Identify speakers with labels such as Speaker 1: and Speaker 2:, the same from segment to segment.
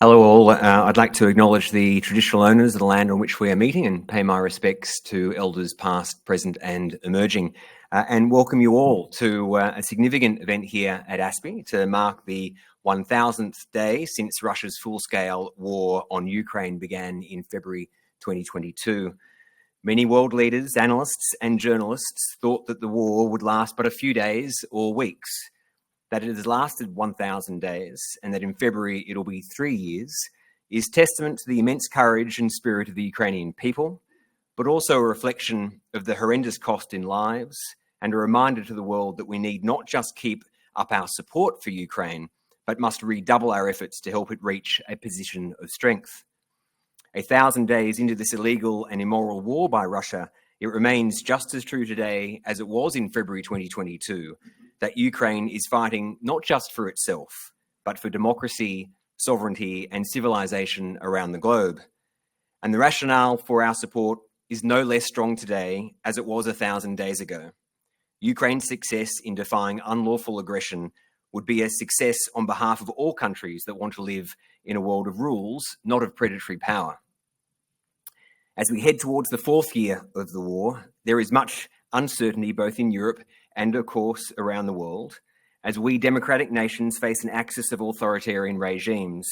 Speaker 1: Hello all. I'd like to acknowledge the traditional owners of the land on which we are meeting and pay my respects to elders past, present and emerging, and welcome you all to a significant event here at ASPI to mark the 1000th day since Russia's full-scale war on Ukraine began in February 2022. Many world leaders, analysts and journalists thought that the war would last but a few days or weeks. That it has lasted 1,000 days and that in February it'll be 3 years is testament to the immense courage and spirit of the Ukrainian people, but also a reflection of the horrendous cost in lives and a reminder to the world that we need not just keep up our support for Ukraine, but must redouble our efforts to help it reach a position of strength. 1,000 days into this illegal and immoral war by Russia, it remains just as true today as it was in February 2022, that Ukraine is fighting not just for itself, but for democracy, sovereignty, and civilization around the globe. And the rationale for our support is no less strong today as it was 1,000 days ago. Ukraine's success in defying unlawful aggression would be a success on behalf of all countries that want to live in a world of rules, not of predatory power. As we head towards the 4th year of the war, there is much uncertainty both in Europe and of course around the world, as we democratic nations face an axis of authoritarian regimes,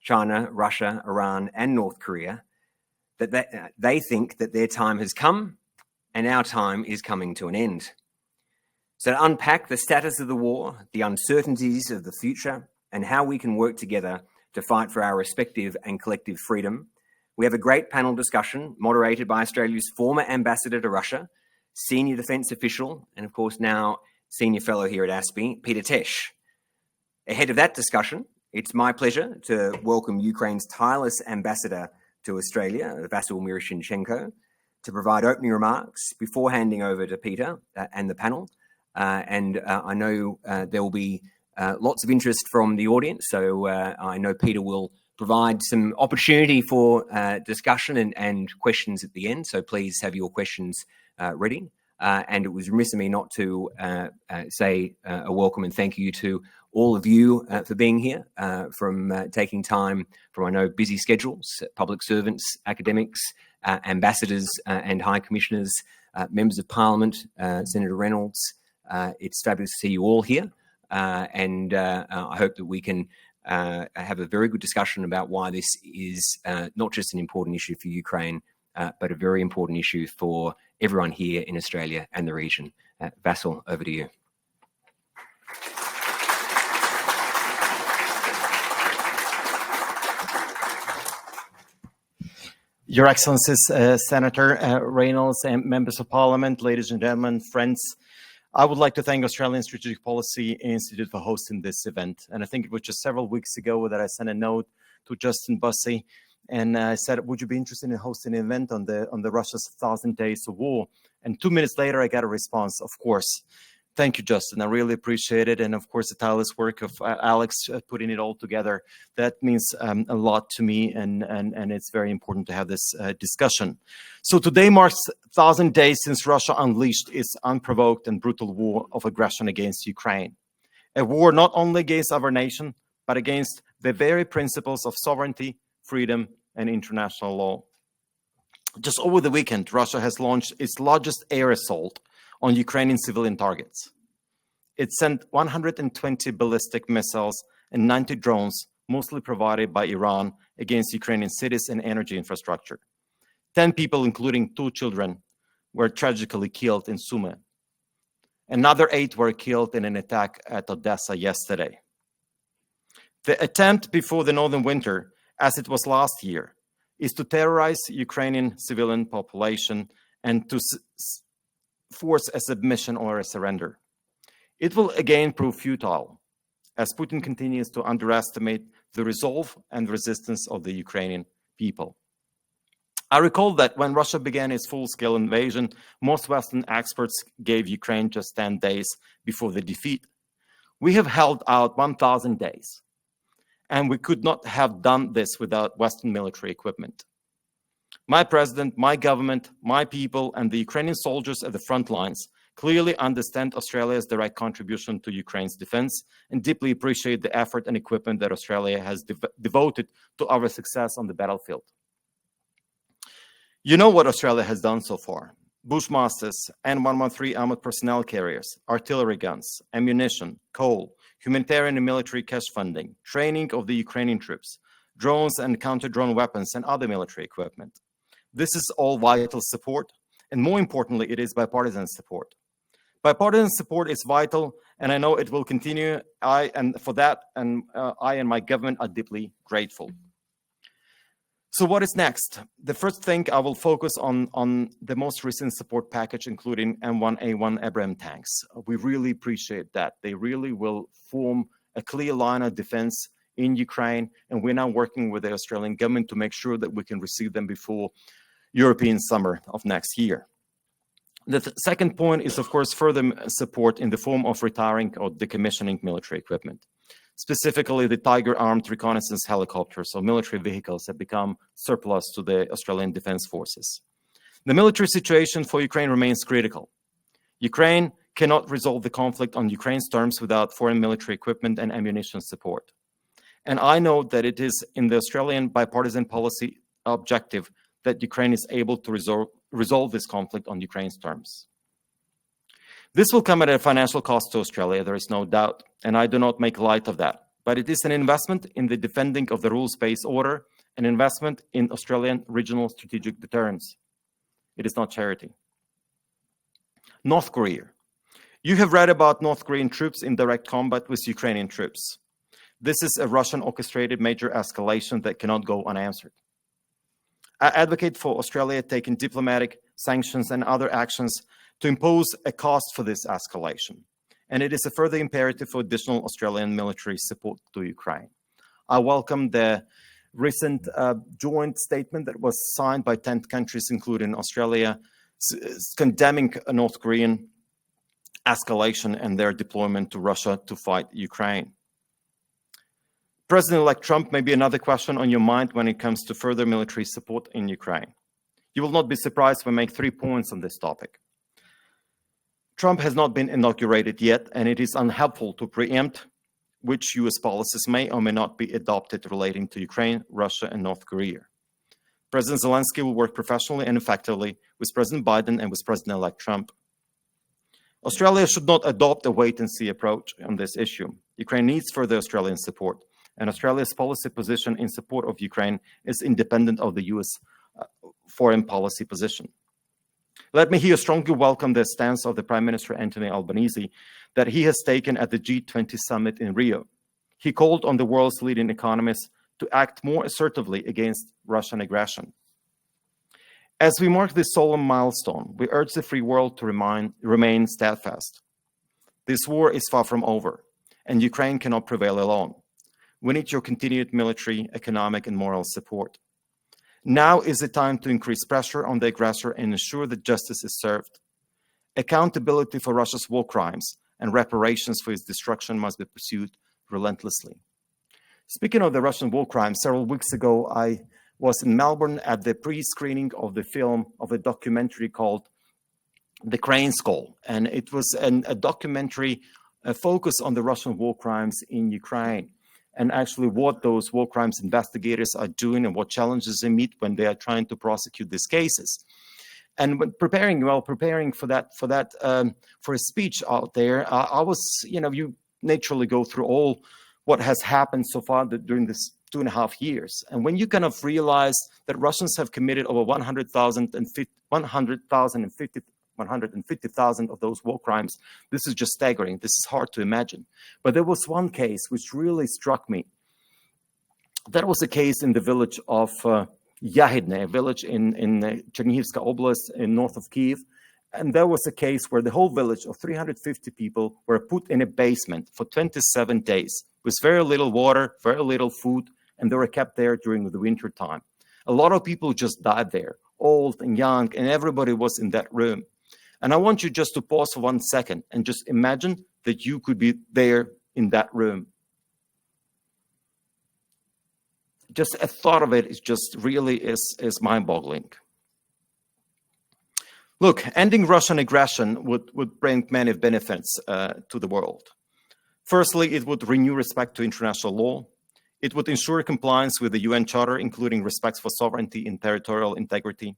Speaker 1: China, Russia, Iran, and North Korea, that they think that their time has come and our time is coming to an end. So to unpack the status of the war, the uncertainties of the future, and how we can work together to fight for our respective and collective freedom, we have a great panel discussion moderated by Australia's former ambassador to Russia, senior defence official, and of course now senior fellow here at ASPI, Peter Tesch. Ahead of that discussion, it's my pleasure to welcome Ukraine's tireless ambassador to Australia, Vasyl Myroshnychenko, to provide opening remarks before handing over to Peter and the panel. I know there will be lots of interest from the audience, so I know Peter will provide some opportunity for discussion and questions at the end, so please have your questions ready. And it was remiss of me not to say a welcome and thank you to all of you for being here, from taking time from, I know, busy schedules, public servants, academics, ambassadors and high commissioners, members of Parliament, Senator Reynolds. It's fabulous to see you all here. And I hope that we can have a very good discussion about why this is not just an important issue for Ukraine, but a very important issue for everyone here in Australia and the region. Vasyl, over to you.
Speaker 2: Your Excellencies, Senator Reynolds and members of Parliament, ladies and gentlemen, friends, I would like to thank Australian Strategic Policy Institute for hosting this event. And I think it was just several weeks ago that I sent a note to Justin Bussey and I said, would you be interested in hosting an event on the Russia's 1,000 days of war? And 2 minutes later, I got a response, of course. Thank you, Justin. I really appreciate it. And of course, the tireless work of Alex putting it all together. That means a lot to me, and it's very important to have this discussion. So today marks 1,000 days since Russia unleashed its unprovoked and brutal war of aggression against Ukraine. A war not only against our nation, but against the very principles of sovereignty, freedom, and international law. Just over the weekend, Russia has launched its largest air assault on Ukrainian civilian targets. It sent 120 ballistic missiles and 90 drones, mostly provided by Iran, against Ukrainian cities and energy infrastructure. 10 people, including 2 children, were tragically killed in Sumy. Another 8 were killed in an attack at Odessa yesterday. The attempt before the northern winter, as it was last year, is to terrorize Ukrainian civilian population and to force a submission or a surrender. It will again prove futile, as Putin continues to underestimate the resolve and resistance of the Ukrainian people. I recall that when Russia began its full-scale invasion, most Western experts gave Ukraine just 10 days before the defeat. We have held out 1,000 days. And we could not have done this without Western military equipment. My president, my government, my people, and the Ukrainian soldiers at the front lines clearly understand Australia's direct contribution to Ukraine's defense and deeply appreciate the effort and equipment that Australia has devoted to our success on the battlefield. You know what Australia has done so far. Bushmasters, N113 armored personnel carriers, artillery guns, ammunition, coal, humanitarian and military cash funding, training of the Ukrainian troops, drones and counter-drone weapons, and other military equipment. This is all vital support, and more importantly, it is bipartisan support. Bipartisan support is vital, and I know it will continue. I and my government are deeply grateful. So what is next? The first thing I will focus on the most recent support package, including M1A1 Abrams tanks. We really appreciate that. They really will form a clear line of defense in Ukraine, and we're now working with the Australian government to make sure that we can receive them before European summer of next year. The second point is, of course, further support in the form of retiring or decommissioning military equipment. Specifically, the Tiger armed reconnaissance helicopters or military vehicles have become surplus to the Australian Defence Forces. The military situation for Ukraine remains critical. Ukraine cannot resolve the conflict on Ukraine's terms without foreign military equipment and ammunition support. And I know that it is in the Australian bipartisan policy objective that Ukraine is able to resolve this conflict on Ukraine's terms. This will come at a financial cost to Australia, there is no doubt, and I do not make light of that. But it is an investment in the defending of the rules-based order, an investment in Australian regional strategic deterrence. It is not charity. North Korea. You have read about North Korean troops in direct combat with Ukrainian troops. This is a Russian-orchestrated major escalation that cannot go unanswered. I advocate for Australia taking diplomatic sanctions and other actions to impose a cost for this escalation. And it is a further imperative for additional Australian military support to Ukraine. I welcome the recent joint statement that was signed by 10 countries, including Australia, condemning a North Korean escalation and their deployment to Russia to fight Ukraine. President-elect Trump may be another question on your mind when it comes to further military support in Ukraine. You will not be surprised when I make 3 points on this topic. Trump has not been inaugurated yet, and it is unhelpful to preempt which US policies may or may not be adopted relating to Ukraine, Russia, and North Korea. President Zelensky will work professionally and effectively with President Biden and with President-elect Trump. Australia should not adopt a wait-and-see approach on this issue. Ukraine needs further Australian support, and Australia's policy position in support of Ukraine is independent of the US foreign policy position. Let me here strongly welcome the stance of the Prime Minister Anthony Albanese that he has taken at the G20 summit in Rio. He called on the world's leading economists to act more assertively against Russian aggression. As we mark this solemn milestone, we urge the free world to remain steadfast. This war is far from over, and Ukraine cannot prevail alone. We need your continued military, economic, and moral support. Now is the time to increase pressure on the aggressor and ensure that justice is served. Accountability for Russia's war crimes and reparations for its destruction must be pursued relentlessly. Speaking of the Russian war crimes, several weeks ago, I was in Melbourne at the pre-screening of the film of a documentary called The Crane's Call. And it was a documentary focused on the Russian war crimes in Ukraine, and actually what those war crimes investigators are doing and what challenges they meet when they are trying to prosecute these cases. And when preparing for a speech out there, I was, you naturally go through all what has happened so far during this 2.5 years. And when you kind of realize that Russians have committed over 150,000 of those war crimes, this is just staggering. This is hard to imagine. But there was one case which really struck me. That was a case in the village of Yahidne, a village in Chernihivska Oblast, in north of Kyiv. And there was a case where the whole village of 350 people were put in a basement for 27 days with very little water, very little food, and they were kept there during the winter time. A lot of people just died there, old and young, and everybody was in that room. And I want you just to pause for 1 second and just imagine that you could be there in that room. Just a thought of it is just really is mind-boggling. Look, ending Russian aggression would bring many benefits to the world. Firstly, it would renew respect to international law. It would ensure compliance with the UN Charter, including respect for sovereignty and territorial integrity,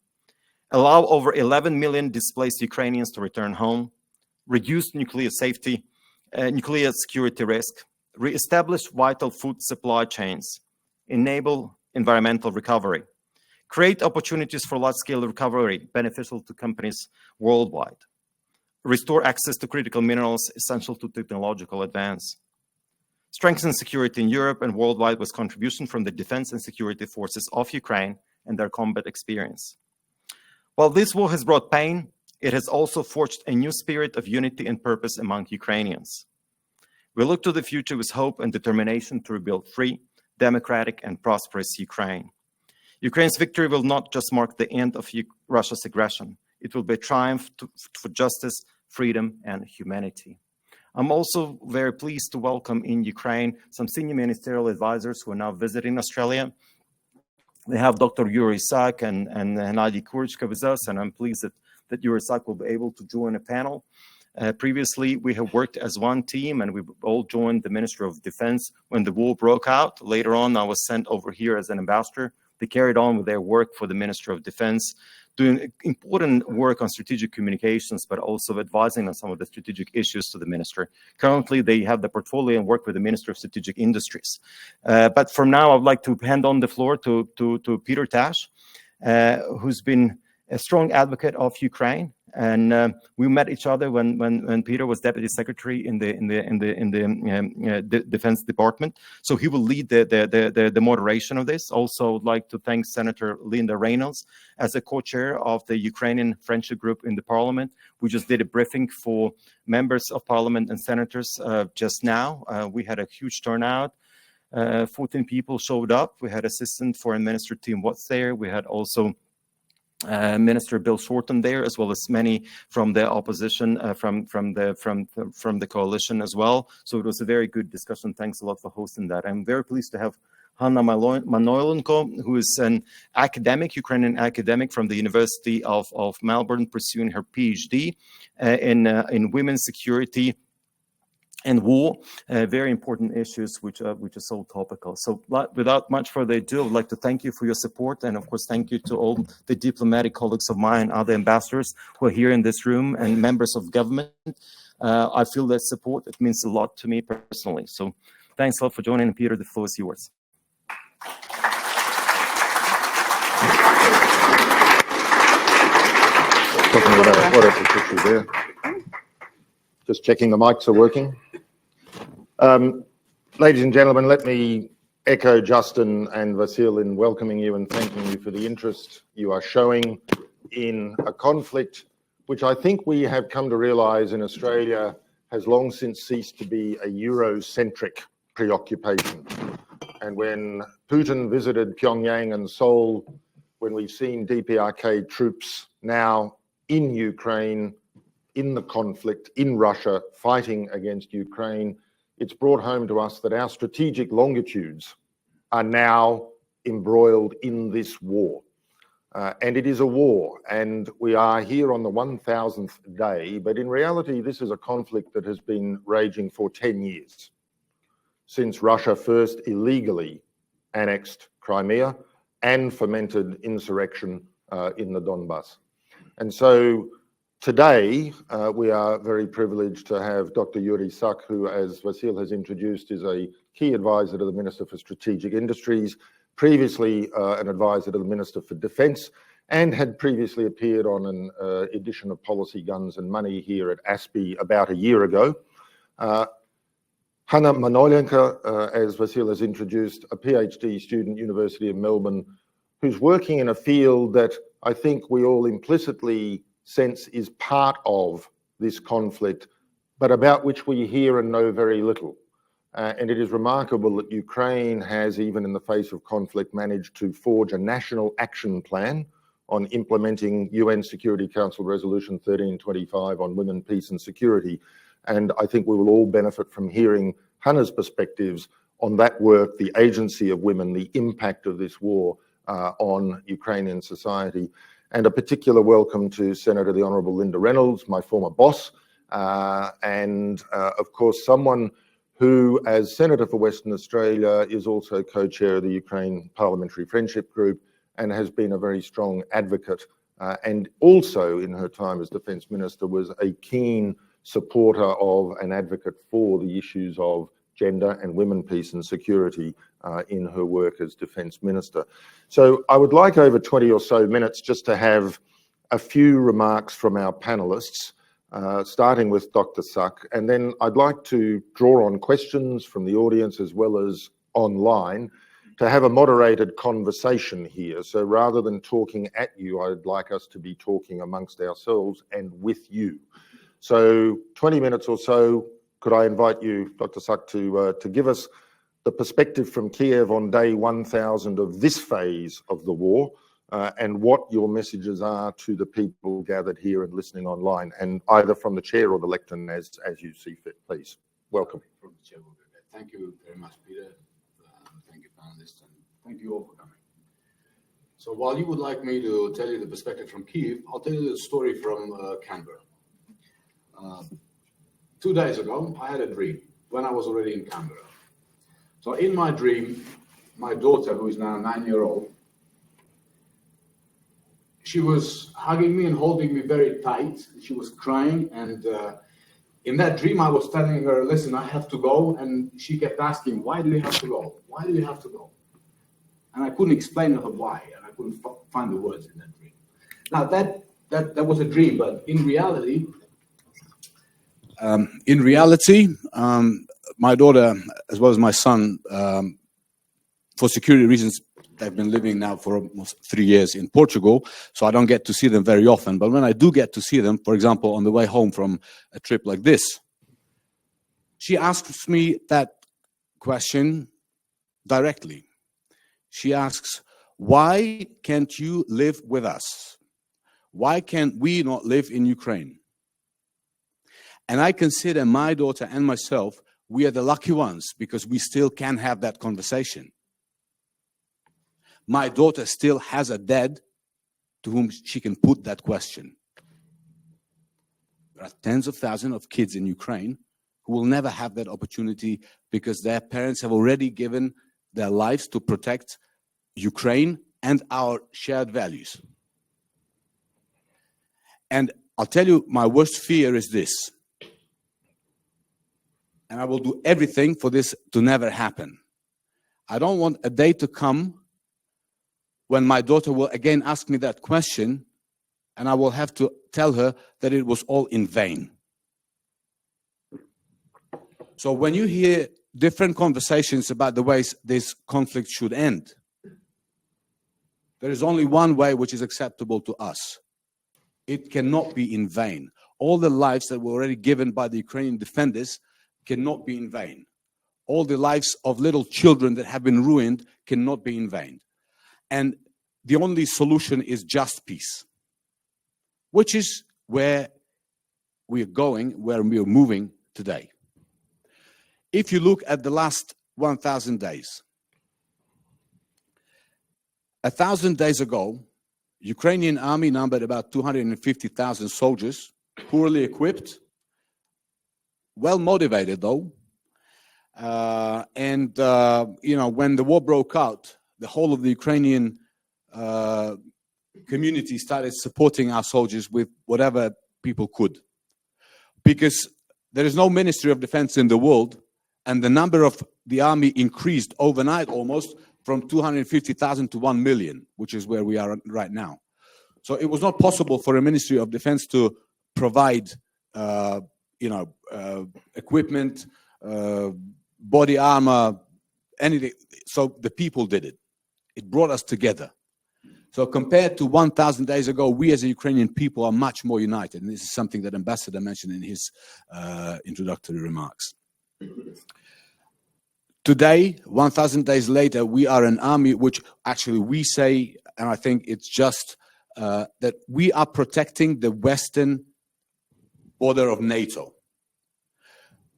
Speaker 2: allow over 11 million displaced Ukrainians to return home, reduce nuclear security risk, re-establish vital food supply chains, enable environmental recovery, create opportunities for large-scale recovery beneficial to companies worldwide, restore access to critical minerals essential to technological advance, strengthen security in Europe and worldwide with contribution from the defense and security forces of Ukraine and their combat experience. While this war has brought pain, it has also forged a new spirit of unity and purpose among Ukrainians. We look to the future with hope and determination to rebuild free, democratic, and prosperous Ukraine. Ukraine's victory will not just mark the end of Russia's aggression. It will be a triumph for justice, freedom, and humanity. I'm also very pleased to welcome in Ukraine some senior ministerial advisors who are now visiting Australia. We have Dr. Yuriry Sak and Hanna Manoilenko with us, and I'm pleased that Yuriry Sak will be able to join a panel. Previously, we have worked as one team, and we all joined the Ministry of Defense when the war broke out. Later on, I was sent over here as an ambassador. They carried on with their work for the Ministry of Defense, doing important work on strategic communications, but also advising on some of the strategic issues to the minister. Currently, they have the portfolio and work with the Ministry of Strategic Industries. But from now, I'd like to hand on the floor to Peter Tesch, who's been a strong advocate of Ukraine. And we met each other when Peter was deputy secretary in the Defense Department. So he will lead the moderation of this. Also, I'd like to thank Senator Linda Reynolds as a co-chair of the Ukrainian Friendship Group in the Parliament. We just did a briefing for members of Parliament and senators just now. We had a huge turnout. 14 people showed up. We had Assistant Foreign Minister Tim Watts there. We had also Minister Bill Shorten there, as well as many from the opposition, from the coalition as well. So it was a very good discussion. Thanks a lot for hosting that. I'm very pleased to have Hanna Manoilenko, who is an academic, Ukrainian academic from the University of Melbourne, pursuing her PhD in women's security and war, very important issues which are so topical. So without much further ado, I would like to thank you for your support, and of course thank you to all the diplomatic colleagues of mine, other ambassadors who are here in this room, and members of government. I feel that support, it means a lot to me personally. So thanks a lot for joining, and Peter, the floor is yours.
Speaker 3: Just checking the mics are working. Ladies and gentlemen, let me echo Justin and Vasyl in welcoming you and thanking you for the interest you are showing in a conflict which I think we have come to realize in Australia has long since ceased to be a Eurocentric preoccupation. And when Putin visited Pyongyang and Seoul, when we've seen DPRK troops now in Ukraine, in the conflict, in Russia, fighting against Ukraine, it's brought home to us that our strategic longitudes are now embroiled in this war. And it is a war, and we are here on the 1000th day, but in reality, this is a conflict that has been raging for 10 years, since Russia first illegally annexed Crimea and fomented insurrection in the Donbass. And so today, we are very privileged to have Dr. Yuriry Sak, who, as Vasyl has introduced, is a key advisor to the Minister for Strategic Industries, previously an advisor to the Minister for Defence, and had previously appeared on an edition of Policy, Guns and Money here at ASPI about a year ago. Hanna Manoilenko, as Vasyl has introduced, a PhD student, University of Melbourne, who's working in a field that I think we all implicitly sense is part of this conflict, but about which we hear and know very little. And it is remarkable that Ukraine has, even in the face of conflict, managed to forge a national action plan on implementing UN Security Council Resolution 1325 on women, peace and security. And I think we will all benefit from hearing Hanna's perspectives on that work, the agency of women, the impact of this war on Ukrainian society. And a particular welcome to Senator the Honourable Linda Reynolds, my former boss, and of course someone who, as Senator for Western Australia, is also co-chair of the Ukraine Parliamentary Friendship Group and has been a very strong advocate, and also in her time as Defence Minister was a keen supporter of and advocate for the issues of gender and women, peace and security in her work as Defence Minister. So I would like over 20 or so minutes just to have a few remarks from our panellists, starting with Dr. Sak, and then I'd like to draw on questions from the audience as well as online to have a moderated conversation here. So rather than talking at you, I'd like us to be talking amongst ourselves and with you. So 20 minutes or so, could I invite you, Dr. Sak, to give us the perspective from Kiev on day 1000 of this phase of the war, and what your messages are to the people gathered here and listening online, and either from the chair or the lectern as you see fit, please. Welcome.
Speaker 4: From the chair, thank you very much, Peter. Thank you, panelists, and thank you all for coming. So while you would like me to tell you the perspective from Kiev, I'll tell you the story from Canberra. 2 days ago, I had a dream when I was already in Canberra. So in my dream, my daughter, who is now 9-year-old, she was hugging me and holding me very tight. She was crying, and in that dream, I was telling her, listen, I have to go, and she kept asking, why do you have to go? Why do you have to go? And I couldn't explain to her why, and I couldn't find the words in that dream. Now, that was a dream, but in reality, my daughter, as well as my son, for security reasons, they've been living now for almost 3 years in Portugal, so I don't get to see them very often. But when I do get to see them, for example, on the way home from a trip like this, she asks me that question directly. She asks, why can't you live with us? Why can't we not live in Ukraine? And I consider my daughter and myself, we are the lucky ones because we still can have that conversation. My daughter still has a dad to whom she can put that question. There are tens of thousands of kids in Ukraine who will never have that opportunity because their parents have already given their lives to protect Ukraine and our shared values. And I'll tell you, my worst fear is this. And I will do everything for this to never happen. I don't want a day to come when my daughter will again ask me that question, and I will have to tell her that it was all in vain. So when you hear different conversations about the ways this conflict should end, there is only one way which is acceptable to us. It cannot be in vain. All the lives that were already given by the Ukrainian defenders cannot be in vain. All the lives of little children that have been ruined cannot be in vain. And the only solution is just peace, which is where we are going, where we are moving today. If you look at the last 1,000 days, 1,000 days ago, Ukrainian army numbered about 250,000 soldiers, poorly equipped, well motivated though. When the war broke out, the whole of the Ukrainian community started supporting our soldiers with whatever people could. Because there is no Ministry of Defense in the world, and the number of the army increased overnight almost from 250,000 to 1 million, which is where we are right now. So it was not possible for a Ministry of Defense to provide equipment, body armor, anything. So the people did it. It brought us together. So compared to 1,000 days ago, we as a Ukrainian people are much more united. And this is something that Ambassador mentioned in his introductory remarks. Today, 1,000 days later, we are an army which actually we say, and I think it's just that we are protecting the western border of NATO.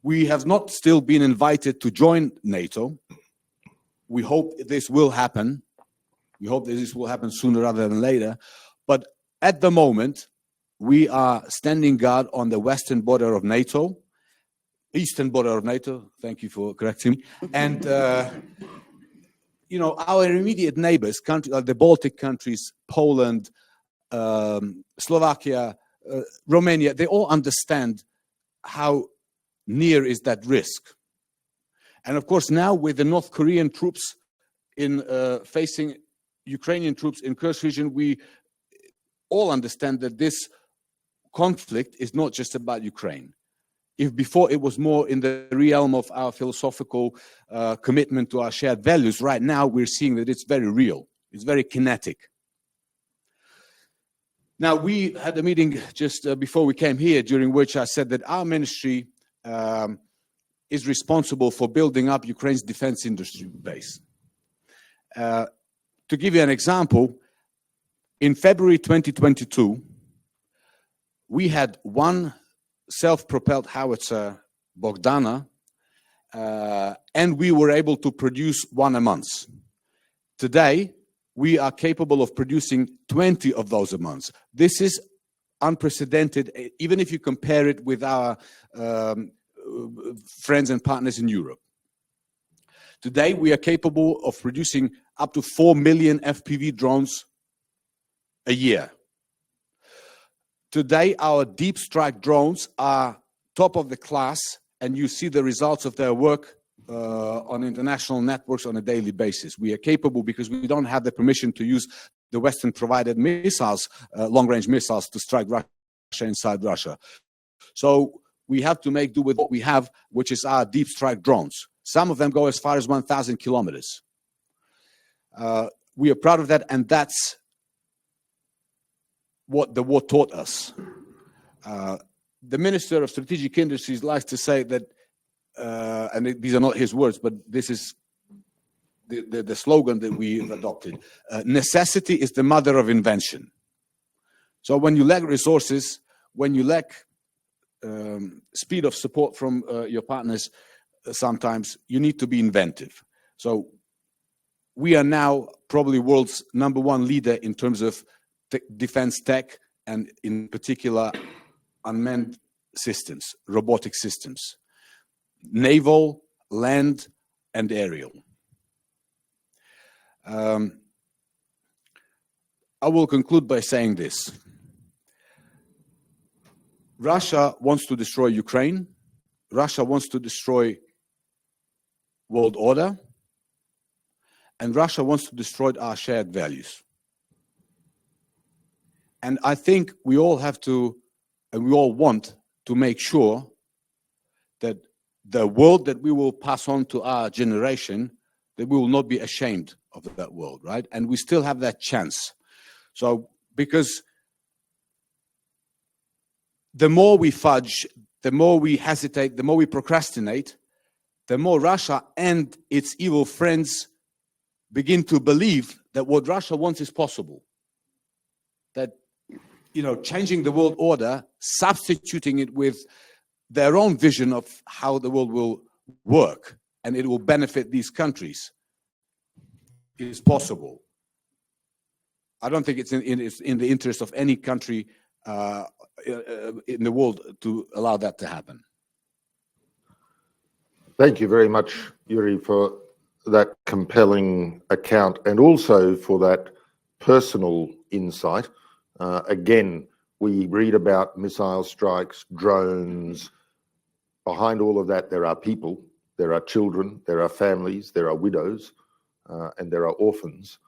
Speaker 4: We have not still been invited to join NATO. We hope this will happen. We hope that this will happen sooner rather than later. But At the moment, we are standing guard on the western border of NATO, eastern border of NATO. Thank you for correcting me. And, you know, our immediate neighbors, the Baltic countries, Poland, Slovakia, Romania, they all understand how near is that risk. And of course, now with the North Korean troops facing Ukrainian troops in Kursk region, we all understand that this conflict is not just about Ukraine. If before it was more in the realm of our philosophical commitment to our shared values, right now we're seeing that it's very real. It's very kinetic. Now, we had a meeting just before we came here, during which I said that our ministry is responsible for building up Ukraine's defense industry base. To give you an example, in February 2022, we had one self-propelled howitzer, Bogdana, and we were able to produce one a month. Today, we are capable of producing 20 of those a month. This is unprecedented, even if you compare it with our friends and partners in Europe. Today, we are capable of producing up to 4 million FPV drones a year. Today, our deep strike drones are top of the class, and you see the results of their work on international networks on a daily basis. We are capable, because we don't have the permission to use the Western provided missiles, long-range missiles, to strike Russia inside Russia. So we have to make do with what we have, which is our deep strike drones. Some of them go as far as 1,000 kilometers. We are proud of that, and that's what the war taught us. The Minister of Strategic Industries likes to say that, and these are not his words, but this is the slogan that we've adopted. Necessity is the mother of invention. So when you lack resources, when you lack speed of support from your partners, sometimes you need to be inventive. So we are now probably world's #1 leader in terms of defense tech, and in particular unmanned systems, robotic systems, naval, land, and aerial. I will conclude by saying this. Russia wants to destroy Ukraine. Russia wants to destroy world order. And Russia wants to destroy our shared values. And I think we all have to, and we all want to make sure that the world that we will pass on to our generation, that we will not be ashamed of that world, right? And we still have that chance. So, because the more we fudge, the more we hesitate, the more we procrastinate, the more Russia and its evil friends begin to believe that what Russia wants is possible. That, you know, changing the world order, substituting it with their own vision of how the world will work, and it will benefit these countries, is possible. I don't think it's in the interest of any country in the world to allow that to happen.
Speaker 3: Thank you very much, Yuri, for that compelling account, and also for that personal insight. Again, we read about missile strikes, drones. Behind all of that, there are people, there are children, there are families, there are widows, and there are orphans.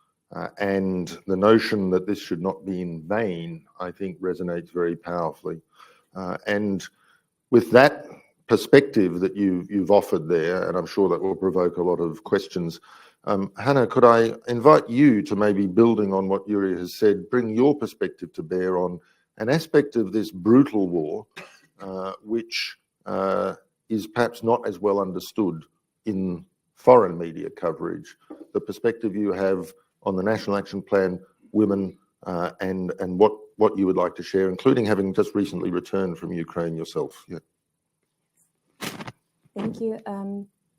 Speaker 3: And the notion that this should not be in vain, I think, resonates very powerfully. And with that perspective that you've offered there, and I'm sure that will provoke a lot of questions, Hanna, could I invite you to, maybe building on what Yuri has said, bring your perspective to bear on an aspect of this brutal war, which is perhaps not as well understood in foreign media coverage, the perspective you have on the National Action Plan, women, and what you would like to share, including having just recently returned from Ukraine yourself. Yeah.
Speaker 5: Thank you.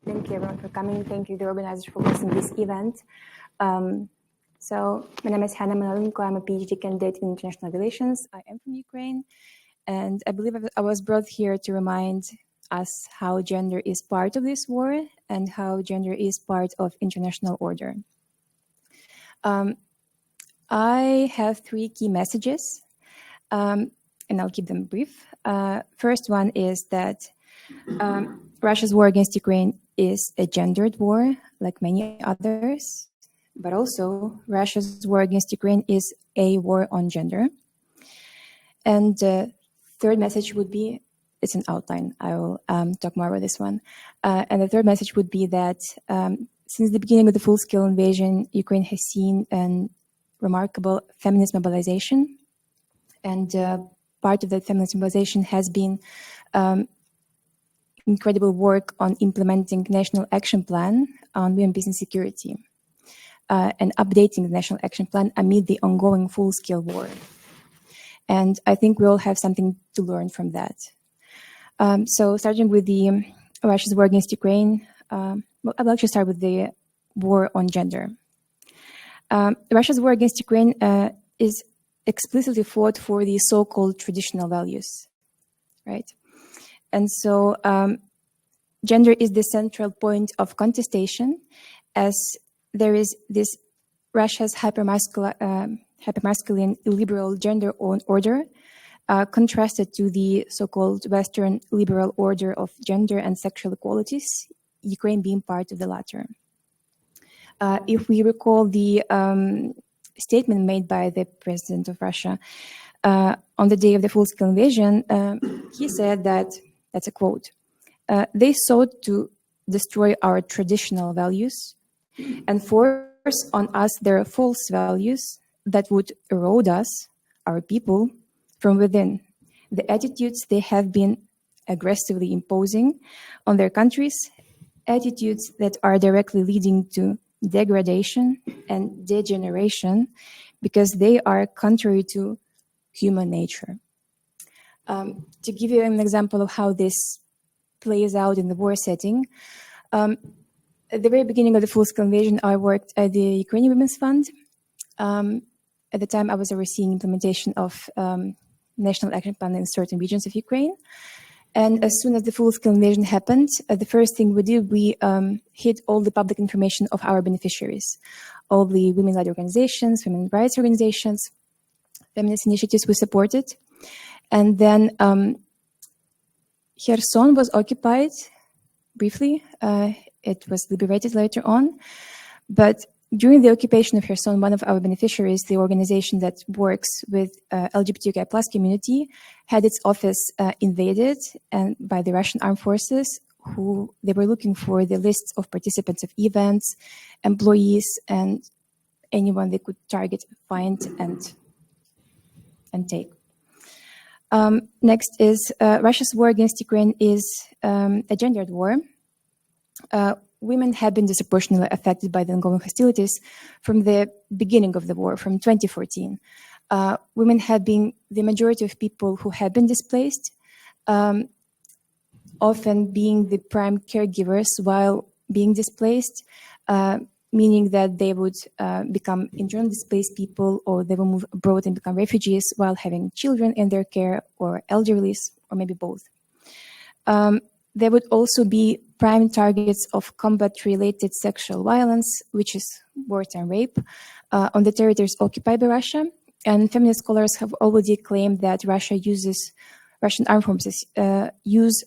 Speaker 5: Thank you everyone for coming. Thank you, the organizers, for hosting this event. So my name is Hanna Manoilenko. I'm a PhD candidate in international relations. I am from Ukraine, and I believe I was brought here to remind us how gender is part of this war and how gender is part of international order. I have three key messages, and I'll keep them brief. First one is that Russia's war against Ukraine is a gendered war, like many others, but also Russia's war against Ukraine is a war on gender. And the third message would be, it's an outline, I will talk more about this one. And the third message would be that since the beginning of the full-scale invasion, Ukraine has seen a remarkable feminist mobilization. And part of that feminist mobilization has been incredible work on implementing National Action Plan on Women, Peace and Security and updating the National Action Plan amid the ongoing full-scale war. And I think we all have something to learn from that. So starting with the Russia's war against Ukraine, well, I'll actually start with the war on gender. Russia's war against Ukraine is explicitly fought for the so-called traditional values, right? And so gender is the central point of contestation, as there is this Russia's hypermasculine illiberal gender order contrasted to the so-called Western liberal order of gender and sexual equalities, Ukraine being part of the latter. If we recall the statement made by the president of Russia on the day of the full-scale invasion, he said that, that's a quote, they sought to destroy our traditional values and force on us their false values that would erode us, our people, from within. The attitudes they have been aggressively imposing on their countries, attitudes that are directly leading to degradation and degeneration because they are contrary to human nature. To give you an example of how this plays out in the war setting, at the very beginning of the full-scale invasion, I worked at the Ukrainian Women's Fund. At the time, I was overseeing implementation of National Action Plan in certain regions of Ukraine. And as soon as the full-scale invasion happened, the first thing we did, we hid all the public information of our beneficiaries, all the women-led organizations, women's rights organizations, feminist initiatives we supported. And then Kherson was occupied briefly. It was liberated later on. But during the occupation of Kherson, one of our beneficiaries, the organization that works with LGBTQI+ community, had its office invaded and by the Russian armed forces, who they were looking for the lists of participants of events, employees, and anyone they could target, find, and take. Next is Russia's war against Ukraine is a gendered war. Women have been disproportionately affected by the ongoing hostilities from the beginning of the war, from 2014. Women have been the majority of people who have been displaced, often being the prime caregivers while being displaced, meaning that they would become internally displaced people, or they will move abroad and become refugees while having children in their care, or elderlies, or maybe both. They would also be prime targets of combat-related sexual violence, which is wartime rape, on the territories occupied by Russia. And feminist scholars have already claimed that Russian armed forces use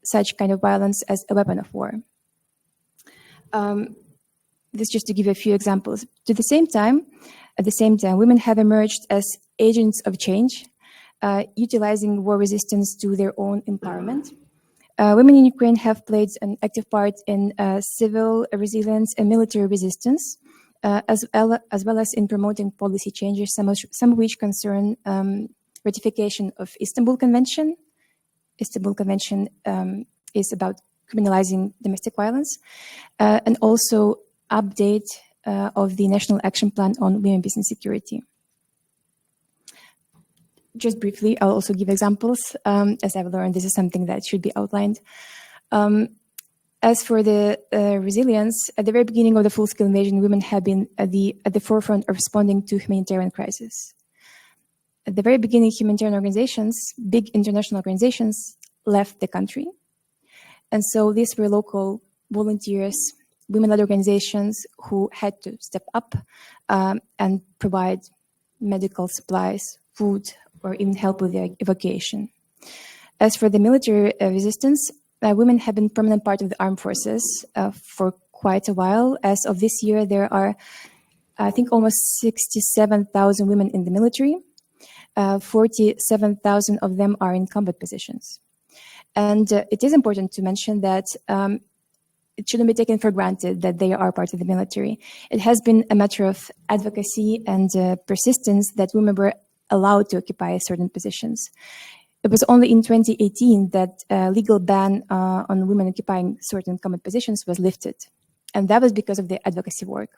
Speaker 5: such kind of violence as a weapon of war. This just to give you a few examples. At the same time, women have emerged as agents of change, utilizing war resistance to their own empowerment. Women in Ukraine have played an active part in civil resilience and military resistance, as well as in promoting policy changes, some of which concern ratification of Istanbul Convention. Istanbul Convention is about criminalizing domestic violence, and also update of the National Action Plan on Women, Peace and Security. Just briefly, I'll also give examples. As I've learned, this is something that should be outlined. As for the resilience, at the very beginning of the full-scale invasion, women have been at the forefront of responding to humanitarian crisis. At the very beginning, humanitarian organizations, big international organizations, left the country. And so these were local volunteers, women-led organizations who had to step up and provide medical supplies, food, or even help with the evacuation. As for the military resistance, women have been a permanent part of the armed forces for quite a while. As of this year, there are, I think, almost 67,000 women in the military. 47,000 of them are in combat positions. And it is important to mention that it shouldn't be taken for granted that they are part of the military. It has been a matter of advocacy and persistence that women were allowed to occupy certain positions. It was only in 2018 that a legal ban on women occupying certain combat positions was lifted. And that was because of the advocacy work.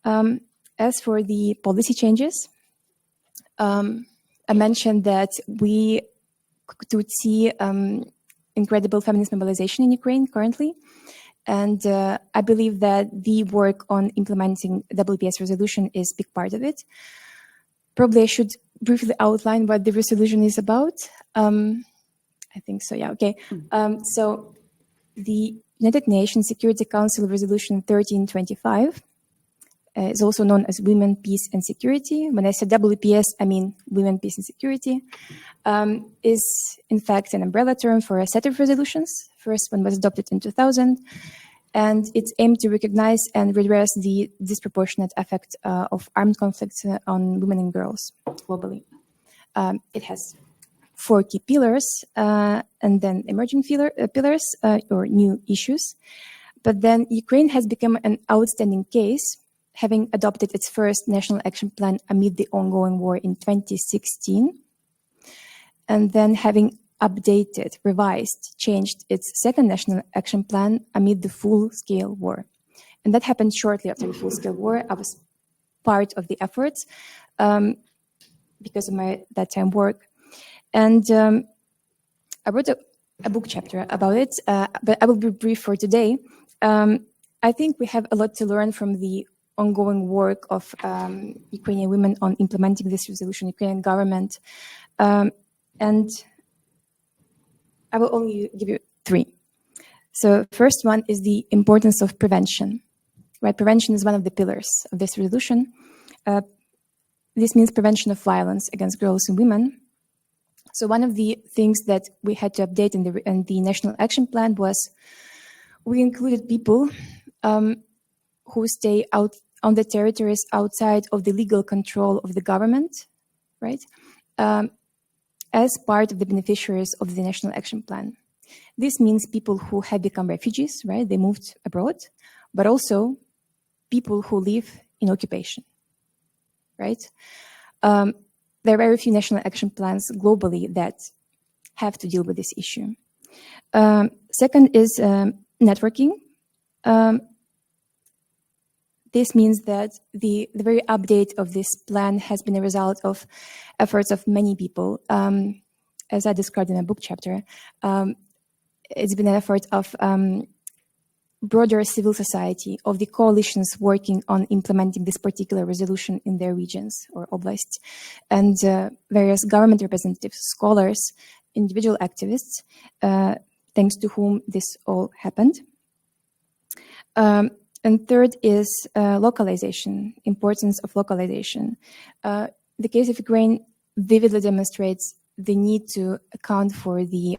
Speaker 5: As for the policy changes, I mentioned that we could see incredible feminist mobilization in Ukraine currently. And I believe that the work on implementing WPS resolution is a big part of it. Probably I should briefly outline what the resolution is about. I think so, yeah, okay. So the United Nations Security Council Resolution 1325 is also known as Women, Peace and Security. When I say WPS, I mean Women, Peace and Security, is in fact an umbrella term for a set of resolutions. First one was adopted in 2000, and it's aimed to recognize and redress the disproportionate effect of armed conflicts on women and girls globally. It has 4 key pillars and then emerging pillars or new issues. But then Ukraine has become an outstanding case, having adopted its first national action plan amid the ongoing war in 2016, and then having updated, revised, changed its second national action plan amid the full-scale war. And that happened shortly after the full-scale war. I was part of the efforts because of my that time work. And I wrote a book chapter about it, but I will be brief for today. I think we have a lot to learn from the ongoing work of Ukrainian women on implementing this resolution, Ukrainian government. And I will only give you 3. So first one is the importance of prevention. Right, prevention is one of the pillars of this resolution. This means prevention of violence against girls and women. So one of the things that we had to update in the National Action Plan was we included people who stay out on the territories outside of the legal control of the government, right? As part of the beneficiaries of the National Action Plan. This means people who have become refugees, right? They moved abroad, but also people who live in occupation, right? There are very few national action plans globally that have to deal with this issue. Second is networking. This means that the very update of this plan has been a result of efforts of many people. As I described in a book chapter, it's been an effort of broader civil society, of the coalitions working on implementing this particular resolution in their regions or oblasts, and various government representatives, scholars, individual activists, thanks to whom this all happened. And third is localization, importance of localization. The case of Ukraine vividly demonstrates the need to account for the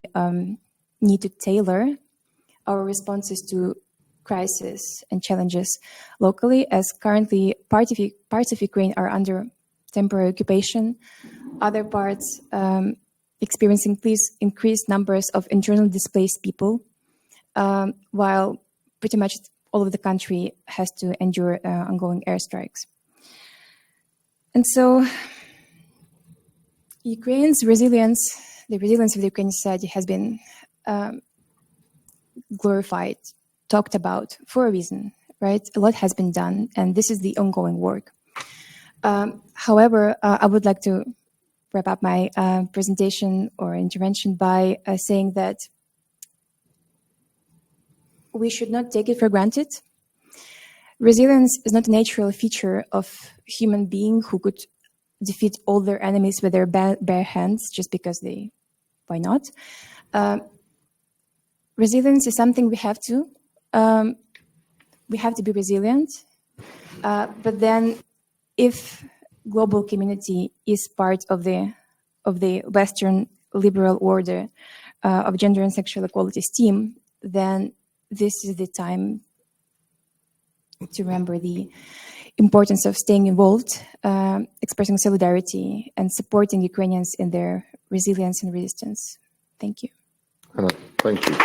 Speaker 5: need to tailor our responses to crisis and challenges locally, as currently parts of Ukraine are under temporary occupation, other parts experiencing increased numbers of internally displaced people, while pretty much all of the country has to endure ongoing airstrikes. And so Ukraine's resilience, the resilience of the Ukrainian society has been glorified, talked about for a reason, right? A lot has been done, and this is the ongoing work. However, I would like to wrap up my presentation or intervention by saying that we should not take it for granted. Resilience is not a natural feature of human being who could defeat all their enemies with their bare hands just because why not? Resilience is something we have to be resilient. But then if global community is part of the Western liberal order of gender and sexual equality STEAM, then this is the time to remember the importance of staying involved, expressing solidarity, and supporting Ukrainians in their resilience and resistance. Thank you.
Speaker 3: Hanna, thank you.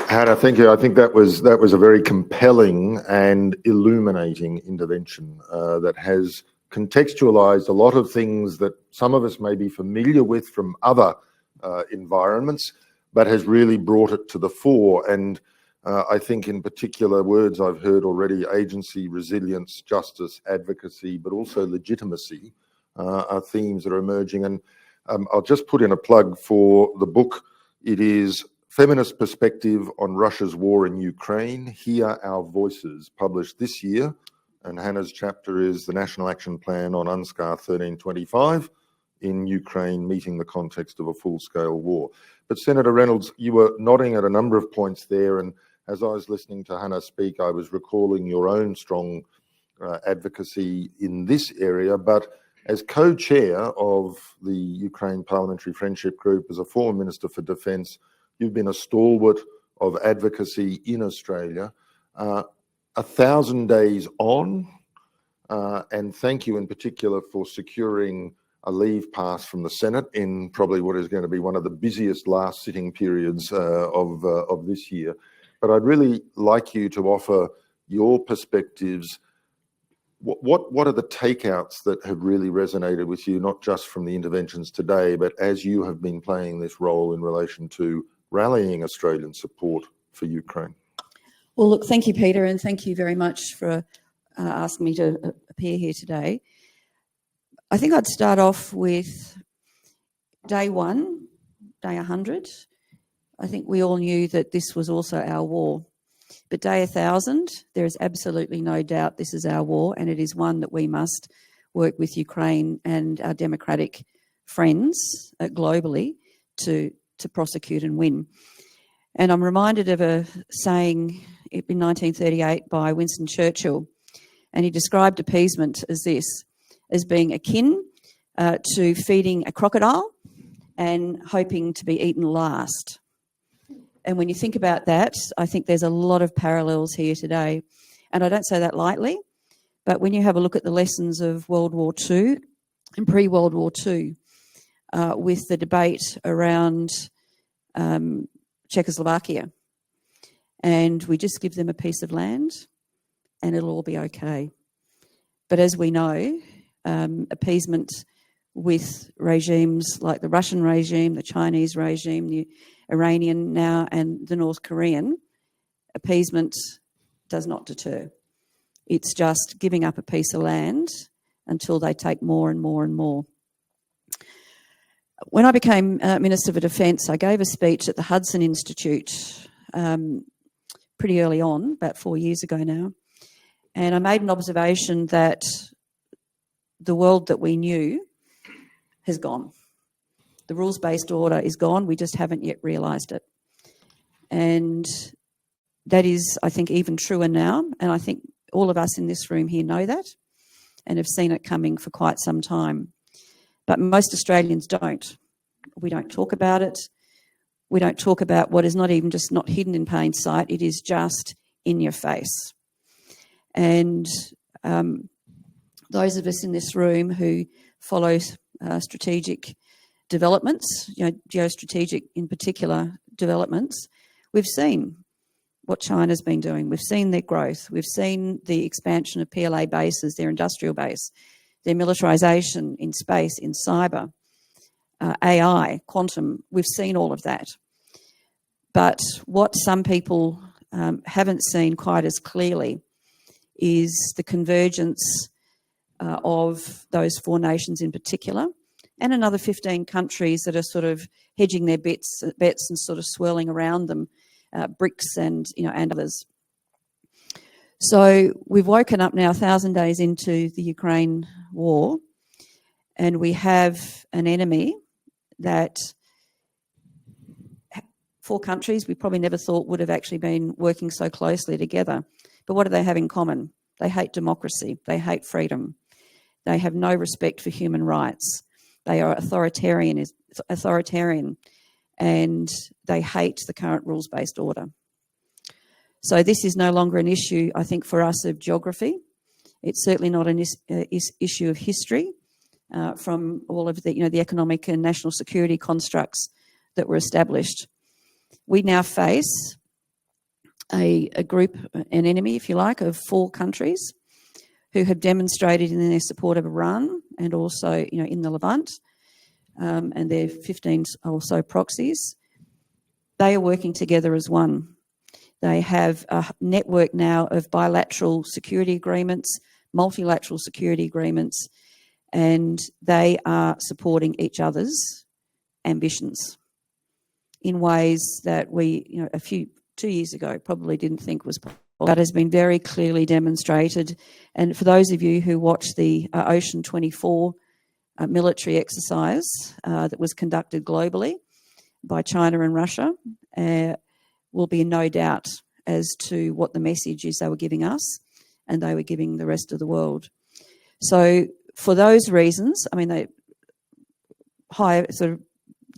Speaker 3: Hanna, thank you. I think that was a very compelling and illuminating intervention that has contextualized a lot of things that some of us may be familiar with from other environments, but has really brought it to the fore. And I think in particular words I've heard already, agency, resilience, justice, advocacy, but also legitimacy are themes that are emerging. And I'll just put in a plug for the book. It is Feminist Perspective on Russia's War in Ukraine, Hear Our Voices, published this year. And Hanna's chapter is the National Action Plan on UNSCAR 1325 in Ukraine, meeting the context of a full-scale war. But Senator Reynolds, you were nodding at a number of points there, and as I was listening to Hanna speak, I was recalling your own strong advocacy in this area, but as co-chair of the Ukraine Parliamentary Friendship Group, as a former Minister for Defence, you've been a stalwart of advocacy in Australia. 1,000 days on, and thank you in particular for securing a leave pass from the Senate in probably what is going to be one of the busiest last sitting periods of this year. But I'd really like you to offer your perspectives. What are the takeouts that have really resonated with you, not just from the interventions today, but as you have been playing this role in relation to rallying Australian support for Ukraine?
Speaker 6: Well, look, thank you, Peter, and thank you very much for asking me to appear here today. I think I'd start off with day one, day 100. I think we all knew that this was also our war. But day 1,000, there is absolutely no doubt this is our war, and it is one that we must work with Ukraine and our democratic friends globally to prosecute and win. And I'm reminded of a saying in 1938 by Winston Churchill, and he described appeasement as this, as being akin to feeding a crocodile and hoping to be eaten last. And when you think about that, I think there's a lot of parallels here today. And I don't say that lightly, but when you have a look at the lessons of World War II and pre-World War II, with the debate around Czechoslovakia, and we just give them a piece of land and it'll all be okay. But as we know, appeasement with regimes like the Russian regime, the Chinese regime, the Iranian now, and the North Korean, appeasement does not deter. It's just giving up a piece of land until they take more and more and more. When I became Minister for Defence, I gave a speech at the Hudson Institute pretty early on, about 4 years ago now, and I made an observation that the world that we knew has gone. The rules-based order is gone. We just haven't yet realised it. And that is, I think, even truer now. And I think all of us in this room here know that and have seen it coming for quite some time. But most Australians don't. We don't talk about it. We don't talk about what is not even just not hidden in plain sight. It is just in your face. And those of us in this room who follow strategic developments, geostrategic in particular developments, we've seen what China's been doing. We've seen their growth. We've seen the expansion of PLA bases, their industrial base, their militarisation in space, in cyber, AI, quantum. We've seen all of that. But what some people haven't seen quite as clearly is the convergence of those 4 nations in particular, and another 15 countries that are sort of hedging their bets and sort of swirling around them, BRICS and others. So we've woken up now 1,000 days into the Ukraine war, and we have an enemy that 4 countries we probably never thought would have actually been working so closely together. But what do they have in common? They hate democracy. They hate freedom. They have no respect for human rights. They are authoritarian, and they hate the current rules-based order. So this is no longer an issue, I think, for us of geography. It's certainly not an issue of history from all of the, the economic and national security constructs that were established. We now face a group, an enemy, if you like, of 4 countries who have demonstrated in their support of Iran and also, in the Levant, and their 15 or so proxies. They are working together as one. They have a network now of bilateral security agreements, multilateral security agreements, and they are supporting each other's ambitions in ways that we, 2 years ago, probably didn't think was possible. That has been very clearly demonstrated. And for those of you who watched the Ocean 24 military exercise that was conducted globally by China and Russia, will be no doubt as to what the message is they were giving us and they were giving the rest of the world. So for those reasons, the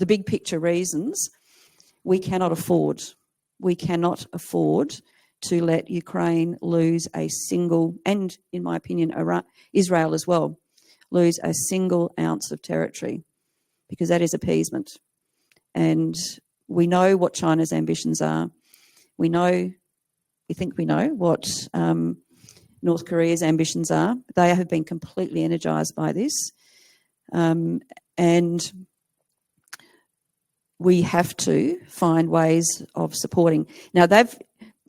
Speaker 6: big picture reasons, we cannot afford to let Ukraine lose a single, and in my opinion, Israel as well, lose a single ounce of territory, because that is appeasement. And we know what China's ambitions are. We think we know what North Korea's ambitions are. They have been completely energised by this. And we have to find ways of supporting. Now, they've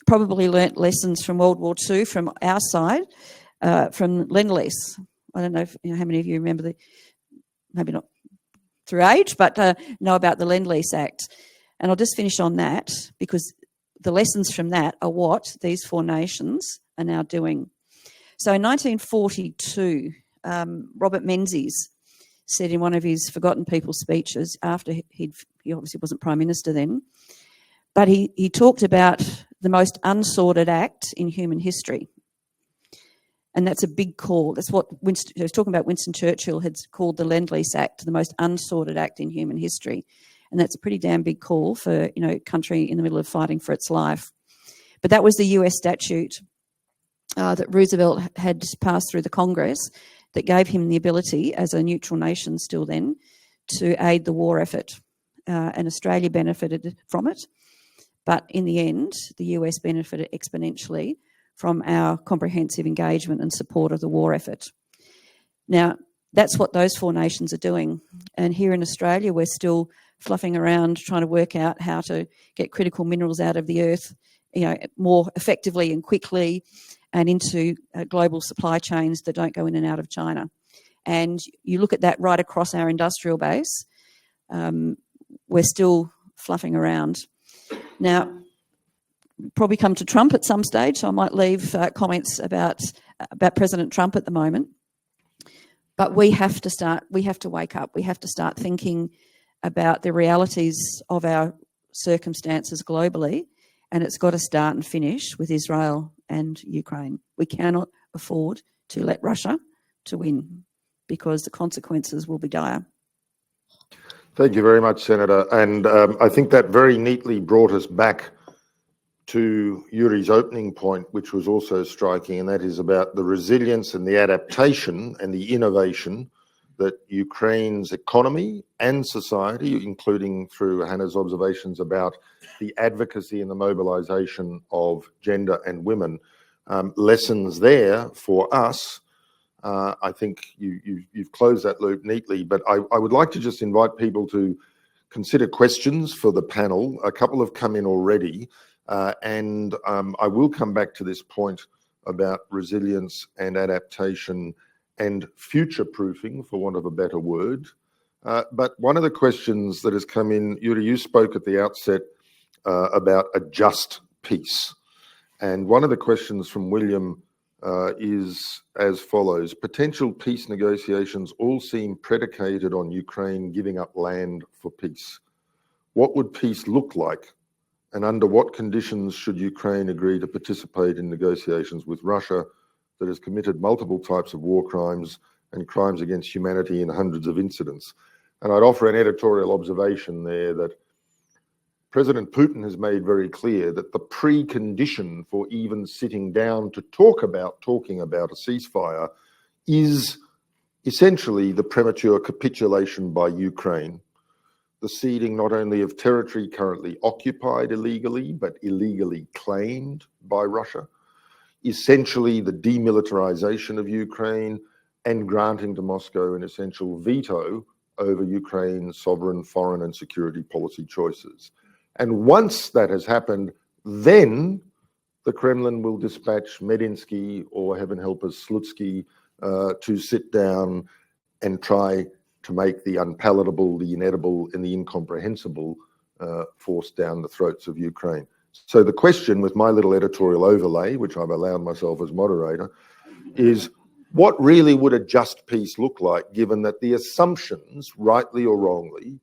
Speaker 6: probably learnt lessons from World War II from our side, from Lend-Lease. I don't know how many of you remember maybe not through age, but know about the Lend-Lease Act. And I'll just finish on that, because the lessons from that are what these 4 nations are now doing. So in 1942, Robert Menzies said in one of his Forgotten People speeches, after he obviously wasn't Prime Minister then, but he talked about the most unsordid act in human history. And that's a big call. That's what he was talking about. Winston Churchill had called the Lend-Lease Act the most unsordid act in human history. And that's a pretty damn big call for, a country in the middle of fighting for its life. But that was the US statute that Roosevelt had passed through the Congress that gave him the ability, as a neutral nation still then, to aid the war effort. And Australia benefited from it. But in the end, the US benefited exponentially from our comprehensive engagement and support of the war effort. Now, that's what those 4 nations are doing. And here in Australia, we're still fluffing around trying to work out how to get critical minerals out of the earth, more effectively and quickly, and into global supply chains that don't go in and out of China. And you look at that right across our industrial base, we're still fluffing around. Now, probably come to Trump at some stage, so I might leave comments about President Trump at the moment. But we have to wake up. We have to start thinking about the realities of our circumstances globally, and it's got to start and finish with Israel and Ukraine. We cannot afford to let Russia to win, because the consequences will be dire.
Speaker 3: Thank you very much, Senator. And I think that very neatly brought us back to Yuri's opening point, which was also striking, and that is about the resilience and the adaptation and the innovation that Ukraine's economy and society, including through Hanna's observations about the advocacy and the mobilization of gender and women, lessons there for us. I think you've closed that loop neatly, but I would like to just invite people to consider questions for the panel. A couple have come in already, and I will come back to this point about resilience and adaptation and future-proofing, for want of a better word, But one of the questions that has come in, Yuri, you spoke at the outset about a just peace. And one of the questions from William is as follows. Potential peace negotiations all seem predicated on Ukraine giving up land for peace. What would peace look like? And under what conditions should Ukraine agree to participate in negotiations with Russia that has committed multiple types of war crimes and crimes against humanity in hundreds of incidents? And I'd offer an editorial observation there that President Putin has made very clear that the precondition for even sitting down to talking about a ceasefire is essentially the premature capitulation by Ukraine, the ceding not only of territory currently occupied illegally, but illegally claimed by Russia, essentially the demilitarization of Ukraine, and granting to Moscow an essential veto over Ukraine's sovereign foreign and security policy choices. And once that has happened, then the Kremlin will dispatch Medinsky or, heaven help us, Slutsky to sit down and try to make the unpalatable, the inedible, and the incomprehensible forced down the throats of Ukraine. So the question, with my little editorial overlay, which I've allowed myself as moderator, is what really would a just peace look like, given that the assumptions, rightly or wrongly,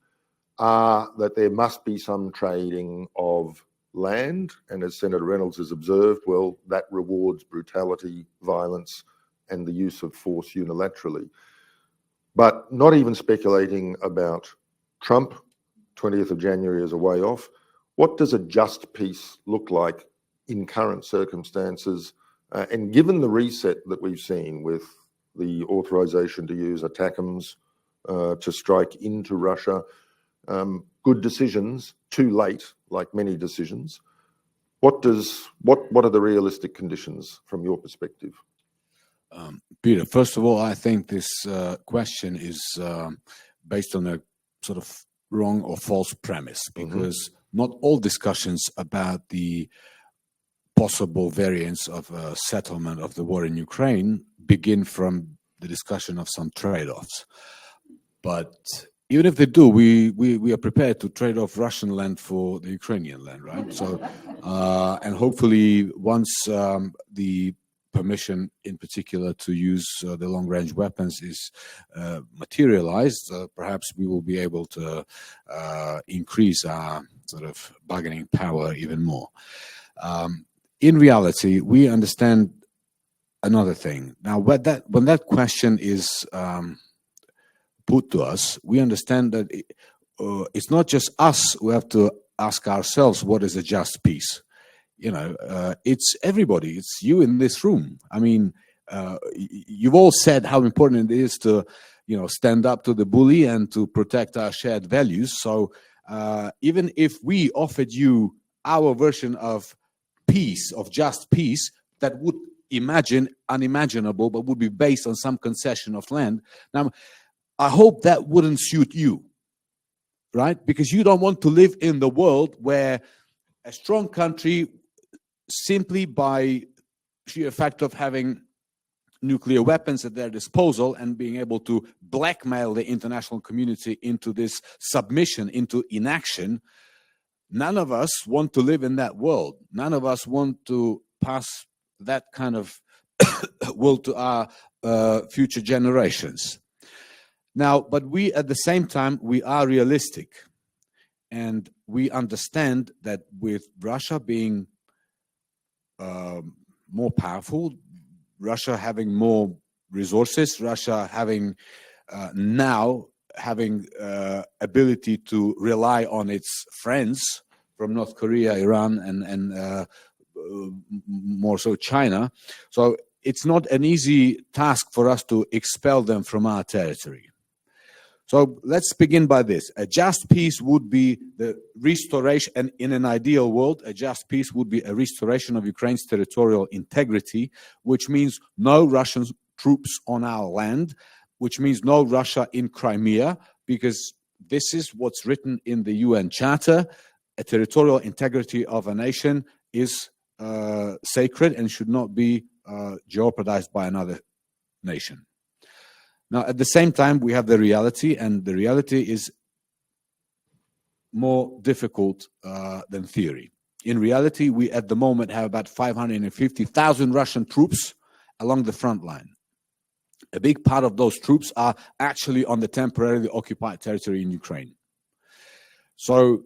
Speaker 3: are that there must be some trading of land, and as Senator Reynolds has observed, well, that rewards brutality, violence, and the use of force unilaterally. But not even speculating about Trump, 20th of January is a way off. What does a just peace look like in current circumstances? And given the reset that we've seen with the authorization to use ATACMS to strike into Russia, good decisions, too late, like many decisions. What are the realistic conditions from your perspective?
Speaker 4: Peter, first of all, I think this question is based on a sort of wrong or false premise, because not all discussions about the possible variants of a settlement of the war in Ukraine begin from the discussion of some trade-offs. But even if they do, we are prepared to trade off Russian land for the Ukrainian land, right? So, and hopefully once the permission in particular to use the long-range weapons is materialized, perhaps we will be able to increase our sort of bargaining power even more. In reality, we understand another thing. Now, when that question is put to us, we understand that it's not just us who have to ask ourselves what is a just peace. You know, it's everybody. It's you in this room. I mean, you've all said how important it is to, you know, stand up to the bully and to protect our shared values. So even if we offered you our version of peace, of just peace, that would imagine unimaginable, but would be based on some concession of land. Now, I hope that wouldn't suit you, right? Because you don't want to live in the world where a strong country, simply by sheer fact of having nuclear weapons at their disposal and being able to blackmail the international community into this submission, into inaction, none of us want to live in that world. None of us want to pass that kind of world to our future generations. Now, but we, at the same time, we are realistic. And we understand that with Russia being more powerful, Russia having more resources, Russia having now having ability to rely on its friends from North Korea, Iran, and more so China. So it's not an easy task for us to expel them from our territory. So let's begin by this. A just peace would be the restoration, and in an ideal world, a just peace would be a restoration of Ukraine's territorial integrity, which means no Russian troops on our land, which means no Russia in Crimea, because this is what's written in the UN Charter. A territorial integrity of a nation is sacred and should not be jeopardized by another nation. Now, at the same time, we have the reality, and the reality is more difficult than theory. In reality, we at the moment have about 550,000 Russian troops along the front line. A big part of those troops are actually on the temporarily occupied territory in Ukraine. So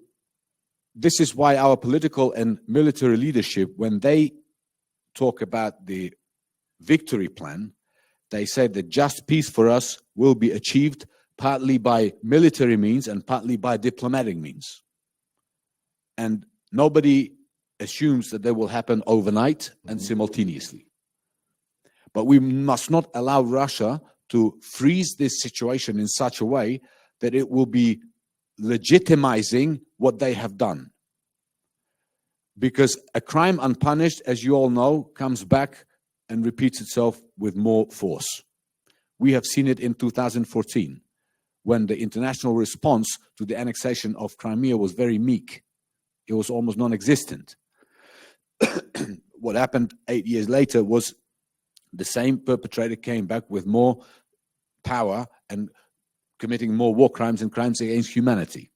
Speaker 4: this is why our political and military leadership, when they talk about the victory plan, they say that just peace for us will be achieved partly by military means and partly by diplomatic means. And nobody assumes that they will happen overnight and simultaneously. But we must not allow Russia to freeze this situation in such a way that it will be legitimizing what they have done. Because a crime unpunished, as you all know, comes back and repeats itself with more force. We have seen it in 2014, when the international response to the annexation of Crimea was very meek. It was almost non-existent. What happened 8 years later was the same perpetrator came back with more power and committing more war crimes and crimes against humanity.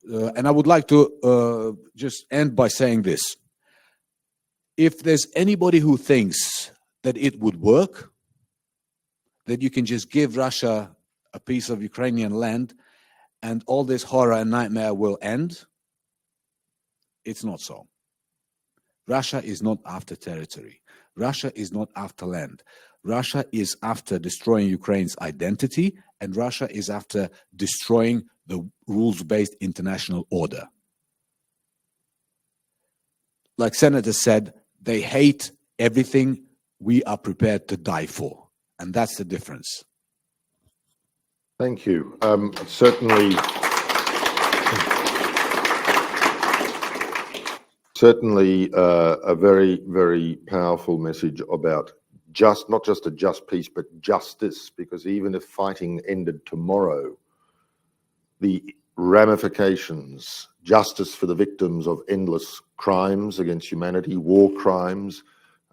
Speaker 4: And I would like to just end by saying this. If there's anybody who thinks that it would work, that you can just give Russia a piece of Ukrainian land and all this horror and nightmare will end, it's not so. Russia is not after territory. Russia is not after land. Russia is after destroying Ukraine's identity, and Russia is after destroying the rules-based international order. Like Senator said, they hate everything we are prepared to die for, and that's the difference.
Speaker 3: Thank you. Certainly a very, very powerful message about not just a just peace, but justice, because even if fighting ended tomorrow, the ramifications, justice for the victims of endless crimes against humanity, war crimes,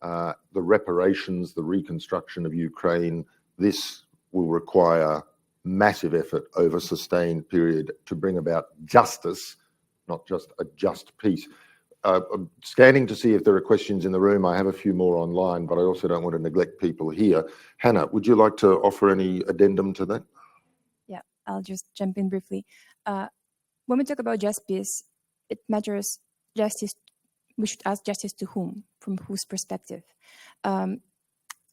Speaker 3: the reparations, the reconstruction of Ukraine, this will require massive effort over a sustained period to bring about justice, not just a just peace. I'm scanning to see if there are questions in the room. I have a few more online, but I also don't want to neglect people here. Hanna, would you like to offer any addendum to that?
Speaker 5: Yeah, I'll just jump in briefly. When we talk about just peace, it matters justice. We should ask justice to whom, from whose perspective. I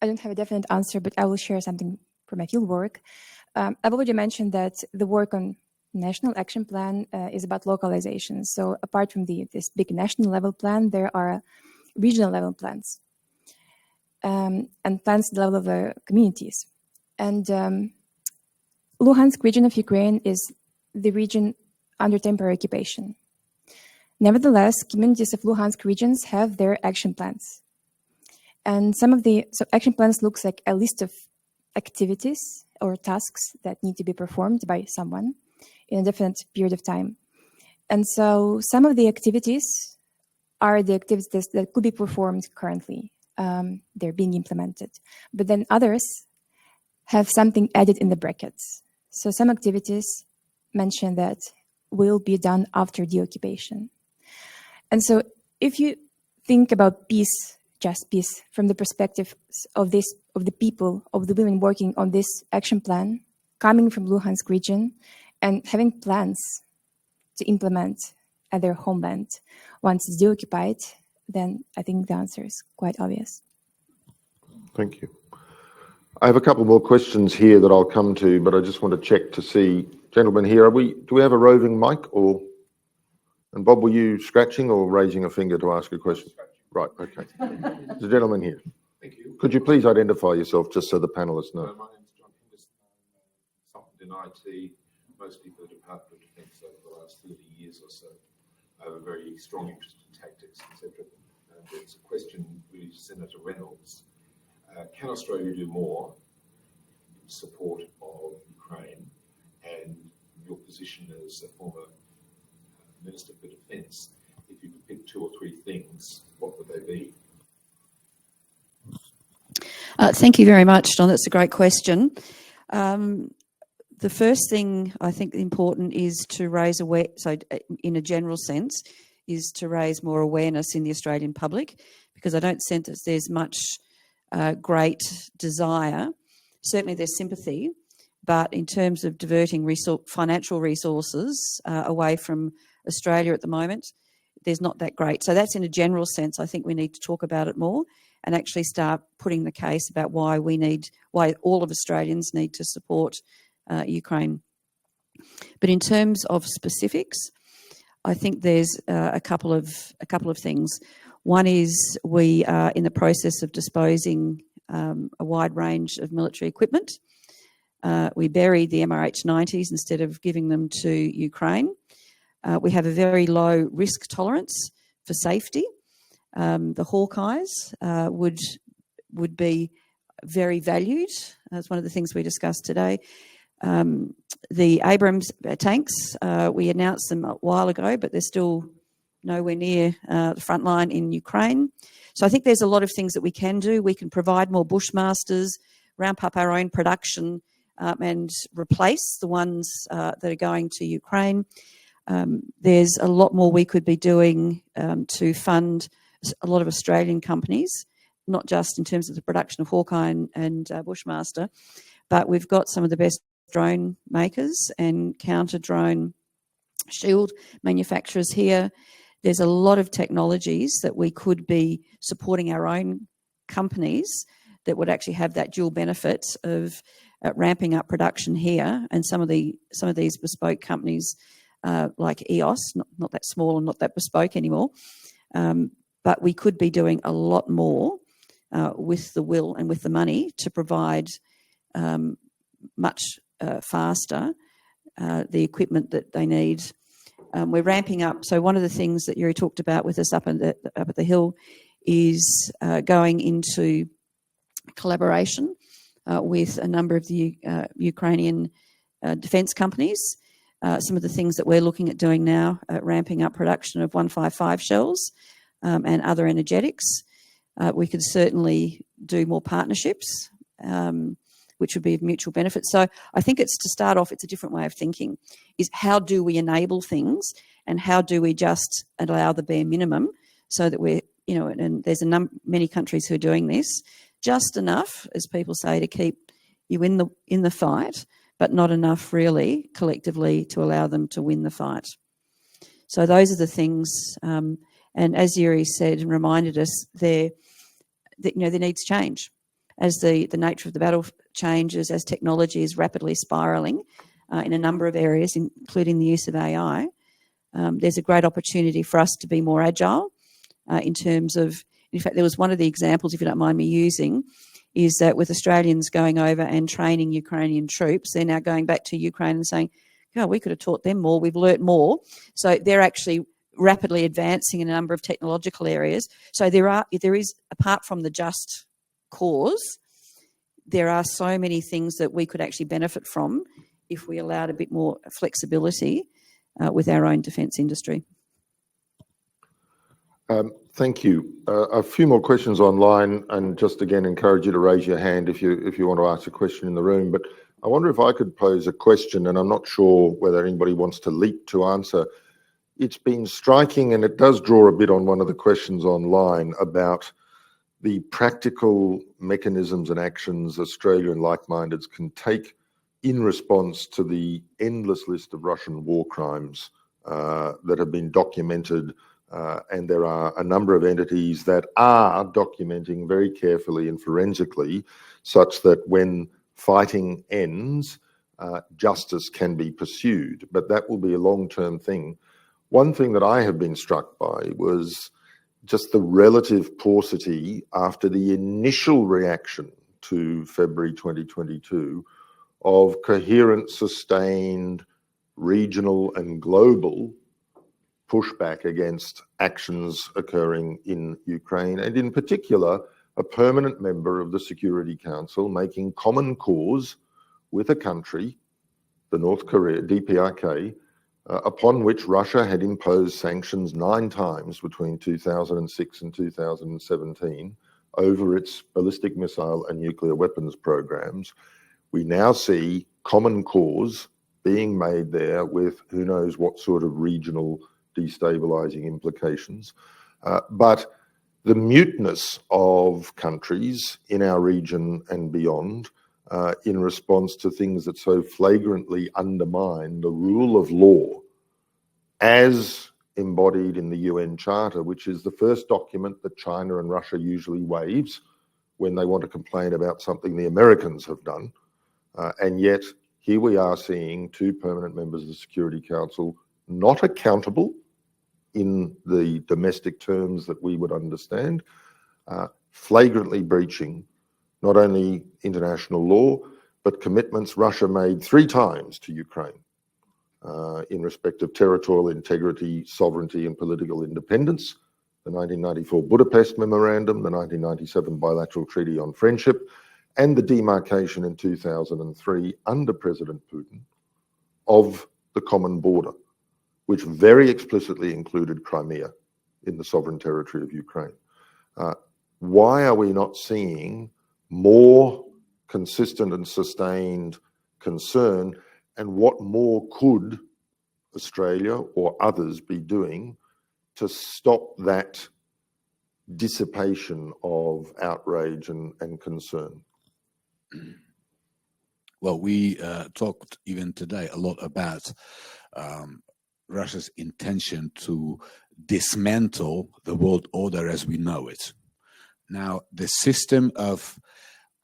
Speaker 5: don't have a definite answer, but I will share something from my field work. I've already mentioned that the work on National Action Plan is about localization. So apart from this big national level plan, there are regional level plans and plans at the level of the communities. And Luhansk region of Ukraine is the region under temporary occupation. Nevertheless, communities of Luhansk regions have their action plans. And so action plans looks like a list of activities or tasks that need to be performed by someone in a definite period of time. And so some of the activities are the activities that could be performed currently. They're being implemented. But then others have something added in the brackets. So some activities mention that will be done after the occupation. And so if you think about peace, just peace, from the perspective of the people, of the women working on this action plan, coming from Luhansk region, and having plans to implement at their homeland once it's deoccupied, then I think the answer is quite obvious.
Speaker 3: Thank you. I have a couple more questions here that I'll come to, but I just want to check to see, gentlemen here, do we have a roving mic or? And Bob, were you scratching or raising a finger to ask a question? Right, okay. There's a gentleman here.
Speaker 7: Thank you.
Speaker 3: Could you please identify yourself just so the panelists know?
Speaker 7: My name is John Henderson. I'm in IT, mostly for the Department of Defence over the last 30 years or so. I have a very strong interest in tactics, etc. And it's a question really to Senator Reynolds. Can Australia do more in support of Ukraine? And your position as a former Minister for Defence, if you could pick 2 or 3 things, what would they be?
Speaker 6: Thank you very much, Don. That's a great question. The first thing I think important is to raise in a general sense, is to raise more awareness in the Australian public, because I don't sense that there's much great desire. Certainly there's sympathy, but in terms of diverting financial resources away from Australia at the moment, there's not that great. So that's in a general sense. I think we need to talk about it more and actually start putting the case about why all of Australians need to support Ukraine. But in terms of specifics, I think there's a couple of things. One is we are in the process of disposing a wide range of military equipment. We buried the MRH-90s instead of giving them to Ukraine. We have a very low risk tolerance for safety. The Hawkeyes would be very valued. That's one of the things we discussed today. The Abrams tanks, we announced them a while ago, but they're still nowhere near the front line in Ukraine. So I think there's a lot of things that we can do. We can provide more Bushmasters, ramp up our own production, and replace the ones that are going to Ukraine. There's a lot more we could be doing to fund a lot of Australian companies, not just in terms of the production of Hawkeye and Bushmaster, but we've got some of the best drone makers and counter-drone shield manufacturers here. There's a lot of technologies that we could be supporting our own companies that would actually have that dual benefit of ramping up production here, and some of these bespoke companies like EOS, not that small and not that bespoke anymore, but we could be doing a lot more with the will and with the money to provide much faster the equipment that they need. We're ramping up. So one of the things that Yuri talked about with us up at the Hill is going into collaboration with a number of the Ukrainian defence companies. Some of the things that we're looking at doing now, ramping up production of 155 shells and other energetics. We could certainly do more partnerships, which would be of mutual benefit. So I think it's, to start off, it's a different way of thinking, is how do we enable things and how do we just allow the bare minimum so that we're, and there's many countries who are doing this, just enough, as people say, to keep you in the fight, but not enough really collectively to allow them to win the fight. So those are the things, and as Yuri said and reminded us, there needs change. As the nature of the battle changes, as technology is rapidly spiralling in a number of areas, including the use of AI, there's a great opportunity for us to be more agile in terms of, in fact, there was one of the examples, if you don't mind me using, is that with Australians going over and training Ukrainian troops, they're now going back to Ukraine and saying, "God, we could have taught them more, we've learnt more." So they're actually rapidly advancing in a number of technological areas. So there is, apart from the just cause, there are so many things that we could actually benefit from if we allowed a bit more flexibility with our own defence industry.
Speaker 3: Thank you. A few more questions online, and just again encourage you to raise your hand if you want to ask a question in the room. But I wonder if I could pose a question, and I'm not sure whether anybody wants to leap to answer. It's been striking, and it does draw a bit on one of the questions online about the practical mechanisms and actions Australia and like-mindeds can take in response to the endless list of Russian war crimes that have been documented, and there are a number of entities that are documenting very carefully and forensically, such that when fighting ends, justice can be pursued. But that will be a long-term thing. One thing that I have been struck by was just the relative paucity after the initial reaction to February 2022 of coherent, sustained, regional and global pushback against actions occurring in Ukraine, and in particular, a permanent member of the Security Council making common cause with a country, the North Korea, DPRK, upon which Russia had imposed sanctions 9 times between 2006 and 2017, over its ballistic missile and nuclear weapons programs, we now see common cause being made there with who knows what sort of regional destabilizing implications. But the muteness of countries in our region and beyond in response to things that so flagrantly undermine the rule of law as embodied in the UN Charter, which is the first document that China and Russia usually waives when they want to complain about something the Americans have done. And yet here we are seeing two permanent members of the Security Council not accountable in the domestic terms that we would understand, flagrantly breaching not only international law, but commitments Russia made 3 times to Ukraine in respect of territorial integrity, sovereignty, and political independence. The 1994 Budapest Memorandum, the 1997 Bilateral Treaty on Friendship, and the demarcation in 2003 under President Putin of the common border, which very explicitly included Crimea in the sovereign territory of Ukraine. Why are we not seeing more consistent and sustained concern, and what more could Australia or others be doing to stop that dissipation of outrage and concern?
Speaker 4: Well, we talked even today a lot about Russia's intention to dismantle the world order as we know it. Now, the system of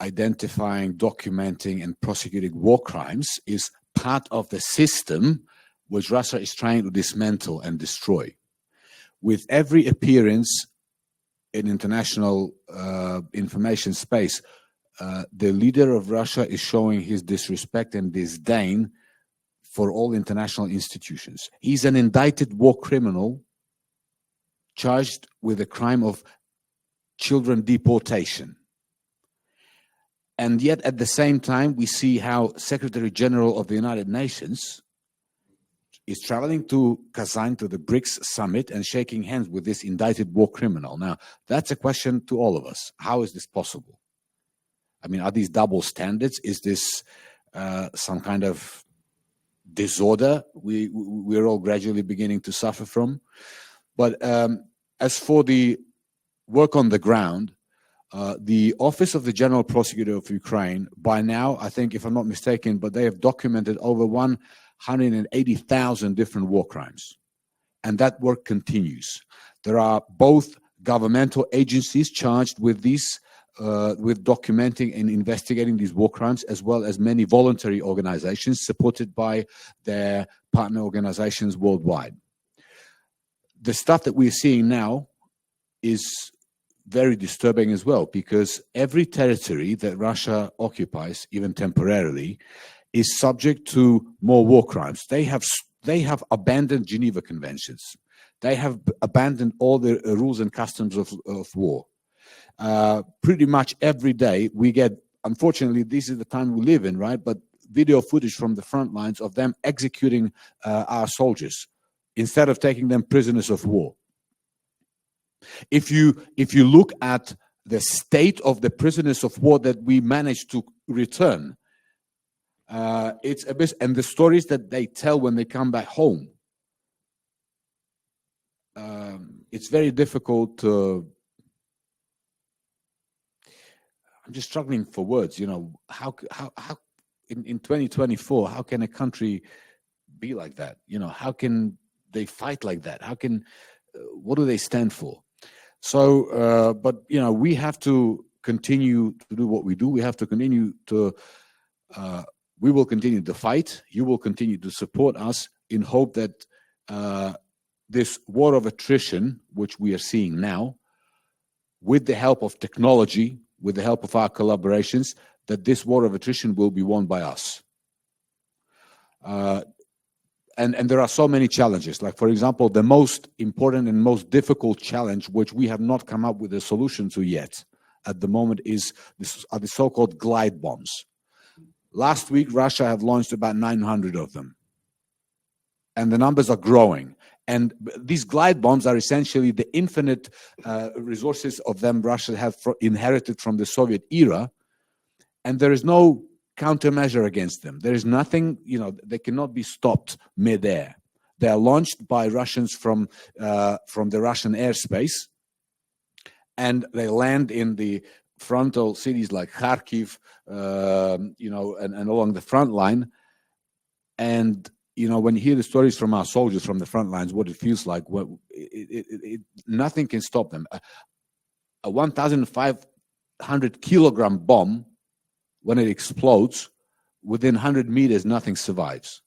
Speaker 4: identifying, documenting, and prosecuting war crimes is part of the system which Russia is trying to dismantle and destroy. With every appearance in international information space, the leader of Russia is showing his disrespect and disdain for all international institutions. He's an indicted war criminal charged with the crime of children deportation. And yet at the same time, we see how Secretary General of the United Nations is traveling to Kazan, to the BRICS summit, and shaking hands with this indicted war criminal. Now, that's a question to all of us. How is this possible? I mean, are these double standards? Is this some kind of disorder we're all gradually beginning to suffer from? But as for the work on the ground, the Office of the General Prosecutor of Ukraine, by now, I think, if I'm not mistaken, but they have documented over 180,000 different war crimes. And that work continues. There are both governmental agencies charged with these, with documenting and investigating these war crimes, as well as many voluntary organizations supported by their partner organizations worldwide. The stuff that we're seeing now is very disturbing as well, because every territory that Russia occupies, even temporarily, is subject to more war crimes. They have abandoned Geneva Conventions. They have abandoned all the rules and customs of war. Pretty much every day we get, unfortunately, this is the time we live in, right? But video footage from the front lines of them executing our soldiers instead of taking them prisoners of war. If you look at the state of the prisoners of war that we managed to return, it's a bit, and the stories that they tell when they come back home, it's very difficult to. I'm just struggling for words. You know, how in 2024, how can a country be like that? You know, how can they fight like that? How can what do they stand for? So, but you know, we have to continue to do what we do. We have to continue to. We will continue to fight. You will continue to support us in hope that this war of attrition, which we are seeing now, with the help of technology, with the help of our collaborations, that this war of attrition will be won by us. And there are so many challenges. Like, for example, the most important and most difficult challenge, which we have not come up with a solution to yet at the moment, are the so-called glide bombs. Last week, Russia have launched about 900 of them. And the numbers are growing. And these glide bombs are essentially the infinite resources of them Russia have inherited from the Soviet era. And there is no countermeasure against them. There is nothing, they cannot be stopped midair. They are launched by Russians from the Russian airspace, and they land in the frontal cities like Kharkiv, and along the front line. And when you hear the stories from our soldiers from the front lines, what it feels like, nothing can stop them. A 1,500 kilogram bomb, when it explodes, within 100 meters, nothing survives.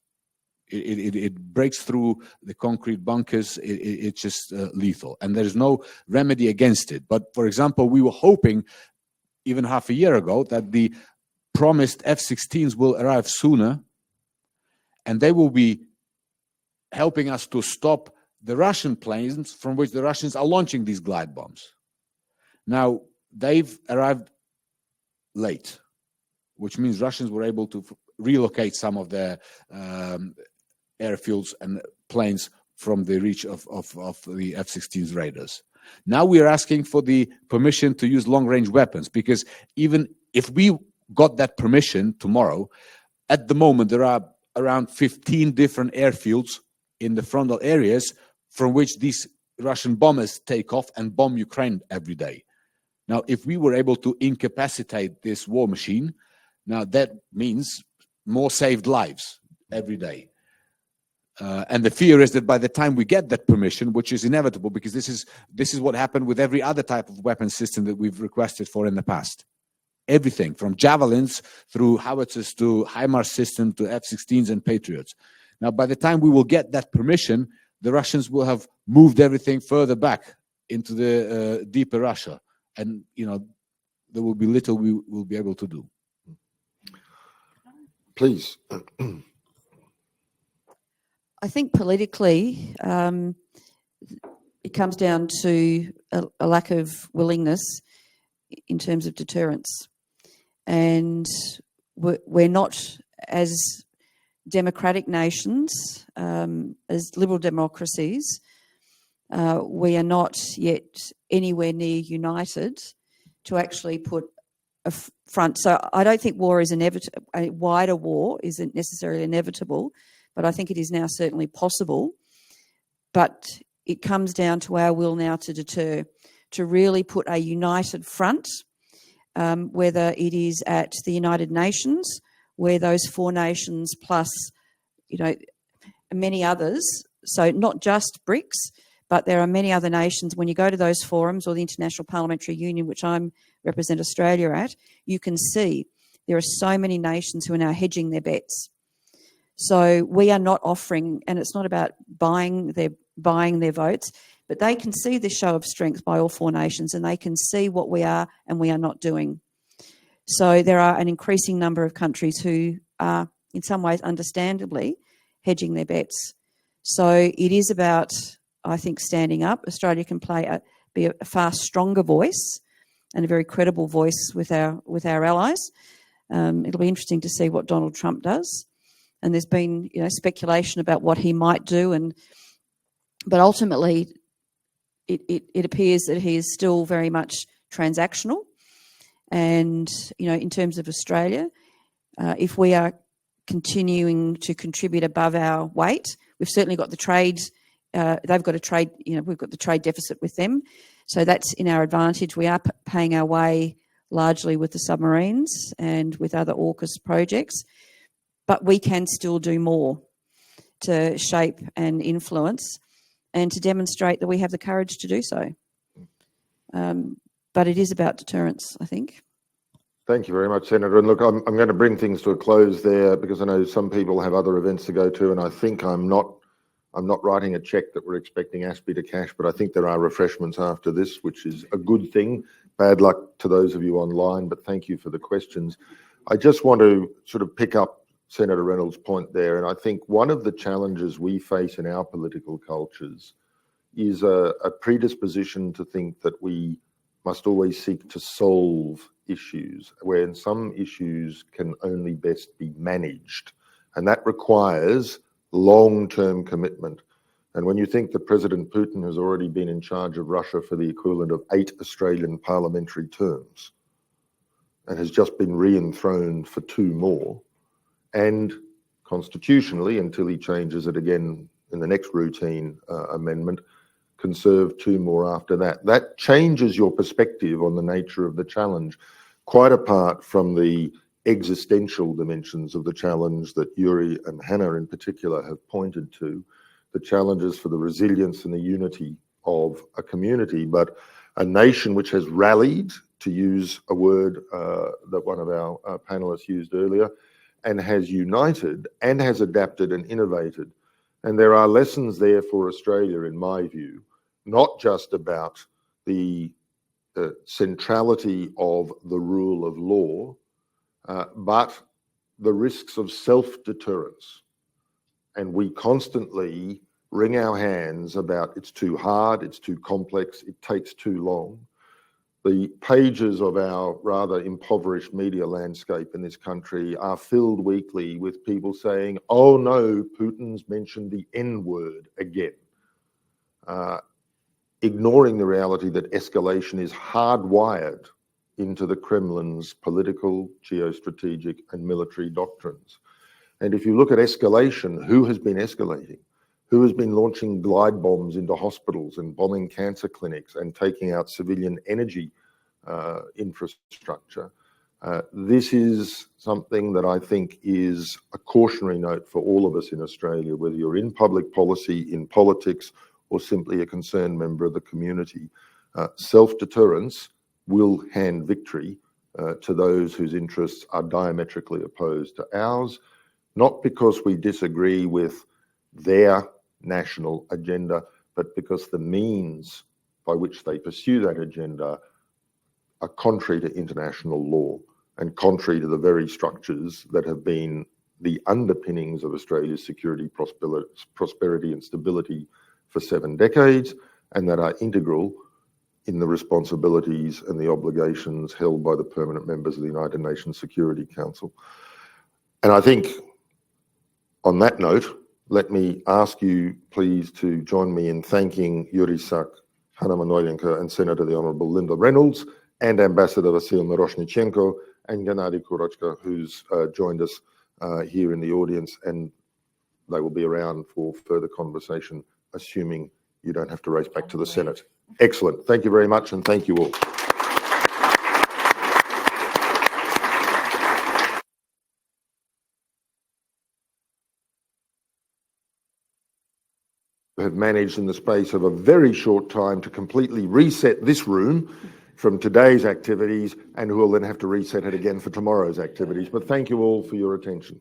Speaker 4: It breaks through the concrete bunkers. It's just lethal, and there's no remedy against it. But for example, we were hoping even half a year ago that the promised F-16s will arrive sooner, and they will be helping us to stop the Russian planes from which the Russians are launching these glide bombs. Now, they've arrived late, which means Russians were able to relocate some of their airfields and planes from the reach of the F-16's radars. Now we are asking for the permission to use long-range weapons, because even if we got that permission tomorrow, at the moment there are around 15 different airfields in the frontal areas from which these Russian bombers take off and bomb Ukraine every day. Now, if we were able to incapacitate this war machine, now that means more saved lives every day. And the fear is that by the time we get that permission, which is inevitable, because this is what happened with every other type of weapon system that we've requested for in the past. Everything from javelins through howitzers to HIMARS system to F-16s and Patriots. Now, by the time we will get that permission, the Russians will have moved everything further back into the deeper Russia. And, there will be little we will be able to do.
Speaker 3: Please.
Speaker 6: I think politically, it comes down to a lack of willingness in terms of deterrence. And we're not, as democratic nations, as liberal democracies, we are not yet anywhere near united to actually put a front. So I don't think war is inevitable. A wider war isn't necessarily inevitable, but I think it is now certainly possible. But it comes down to our will now to deter, to really put a united front, whether it is at the United Nations, where those 4 nations plus, many others, so not just BRICS, but there are many other nations. When you go to those forums or the International Parliamentary Union, which I represent Australia at, you can see there are so many nations who are now hedging their bets. So we are not offering, and it's not about buying their votes, but they can see the show of strength by all 4 nations, and they can see what we are and we are not doing. So there are an increasing number of countries who are, in some ways, understandably, hedging their bets. So it is about, I think, standing up. Australia can be a far stronger voice and a very credible voice with our allies. It'll be interesting to see what Donald Trump does. And there's been, speculation about what he might do, but ultimately, it appears that he is still very much transactional. And in terms of Australia, if we are continuing to contribute above our weight, we've certainly got the trade. They've got a trade. We've got the trade deficit with them, so that's in our advantage. We are paying our way largely with the submarines and with other AUKUS projects. But we can still do more to shape and influence and to demonstrate that we have the courage to do so. But it is about deterrence, I think.
Speaker 3: Thank you very much, Senator. And look, I'm going to bring things to a close there, because I know some people have other events to go to, and I think I'm not writing a check that we're expecting ASPI to cash, but I think there are refreshments after this, which is a good thing. Bad luck to those of you online, but thank you for the questions. I just want to sort of pick up Senator Reynolds' point there, and I think one of the challenges we face in our political cultures is a predisposition to think that we must always seek to solve issues, where some issues can only best be managed, and that requires long-term commitment. And when you think that President Putin has already been in charge of Russia for the equivalent of 8 Australian parliamentary terms and has just been re-enthroned for 2 more, and constitutionally, until he changes it again in the next routine amendment, can serve 2 more after that. That changes your perspective on the nature of the challenge, quite apart from the existential dimensions of the challenge that Yuri and Hanna in particular have pointed to, the challenges for the resilience and the unity of a community, but a nation which has rallied, to use a word that one of our panelists used earlier, and has united and has adapted and innovated. And there are lessons there for Australia, in my view, not just about the centrality of the rule of law, but the risks of self-deterrence. And we constantly wring our hands about it's too hard, it's too complex, it takes too long. The pages of our rather impoverished media landscape in this country are filled weekly with people saying, oh no, Putin's mentioned the N-word again. Ignoring the reality that escalation is hardwired into the Kremlin's political, geostrategic and military doctrines. And if you look at escalation, who has been escalating? Who has been launching glide bombs into hospitals and bombing cancer clinics and taking out civilian energy infrastructure? This is something that I think is a cautionary note for all of us in Australia, whether you're in public policy, in politics, or simply a concerned member of the community. Self-deterrence will hand victory to those whose interests are diametrically opposed to ours, not because we disagree with their national agenda, but because the means by which they pursue that agenda are contrary to international law and contrary to the very structures that have been the underpinnings of Australia's security, prosperity and stability for 7 decades, and that are integral in the responsibilities and the obligations held by the permanent members of the United Nations Security Council. And I think on that note, let me ask you please to join me in thanking Yuriry Sak, Hanna Manoilenko and Senator the Honourable Linda Reynolds and Ambassador Vasyl Myroshnychenko and Gennady Kurochka, who's joined us here in the audience, and they will be around for further conversation, assuming you don't have to race back to the Senate. Excellent. Thank you very much, and thank you all. Have managed in the space of a very short time to completely reset this room from today's activities, and who will then have to reset it again for tomorrow's activities. But thank you all for your attention.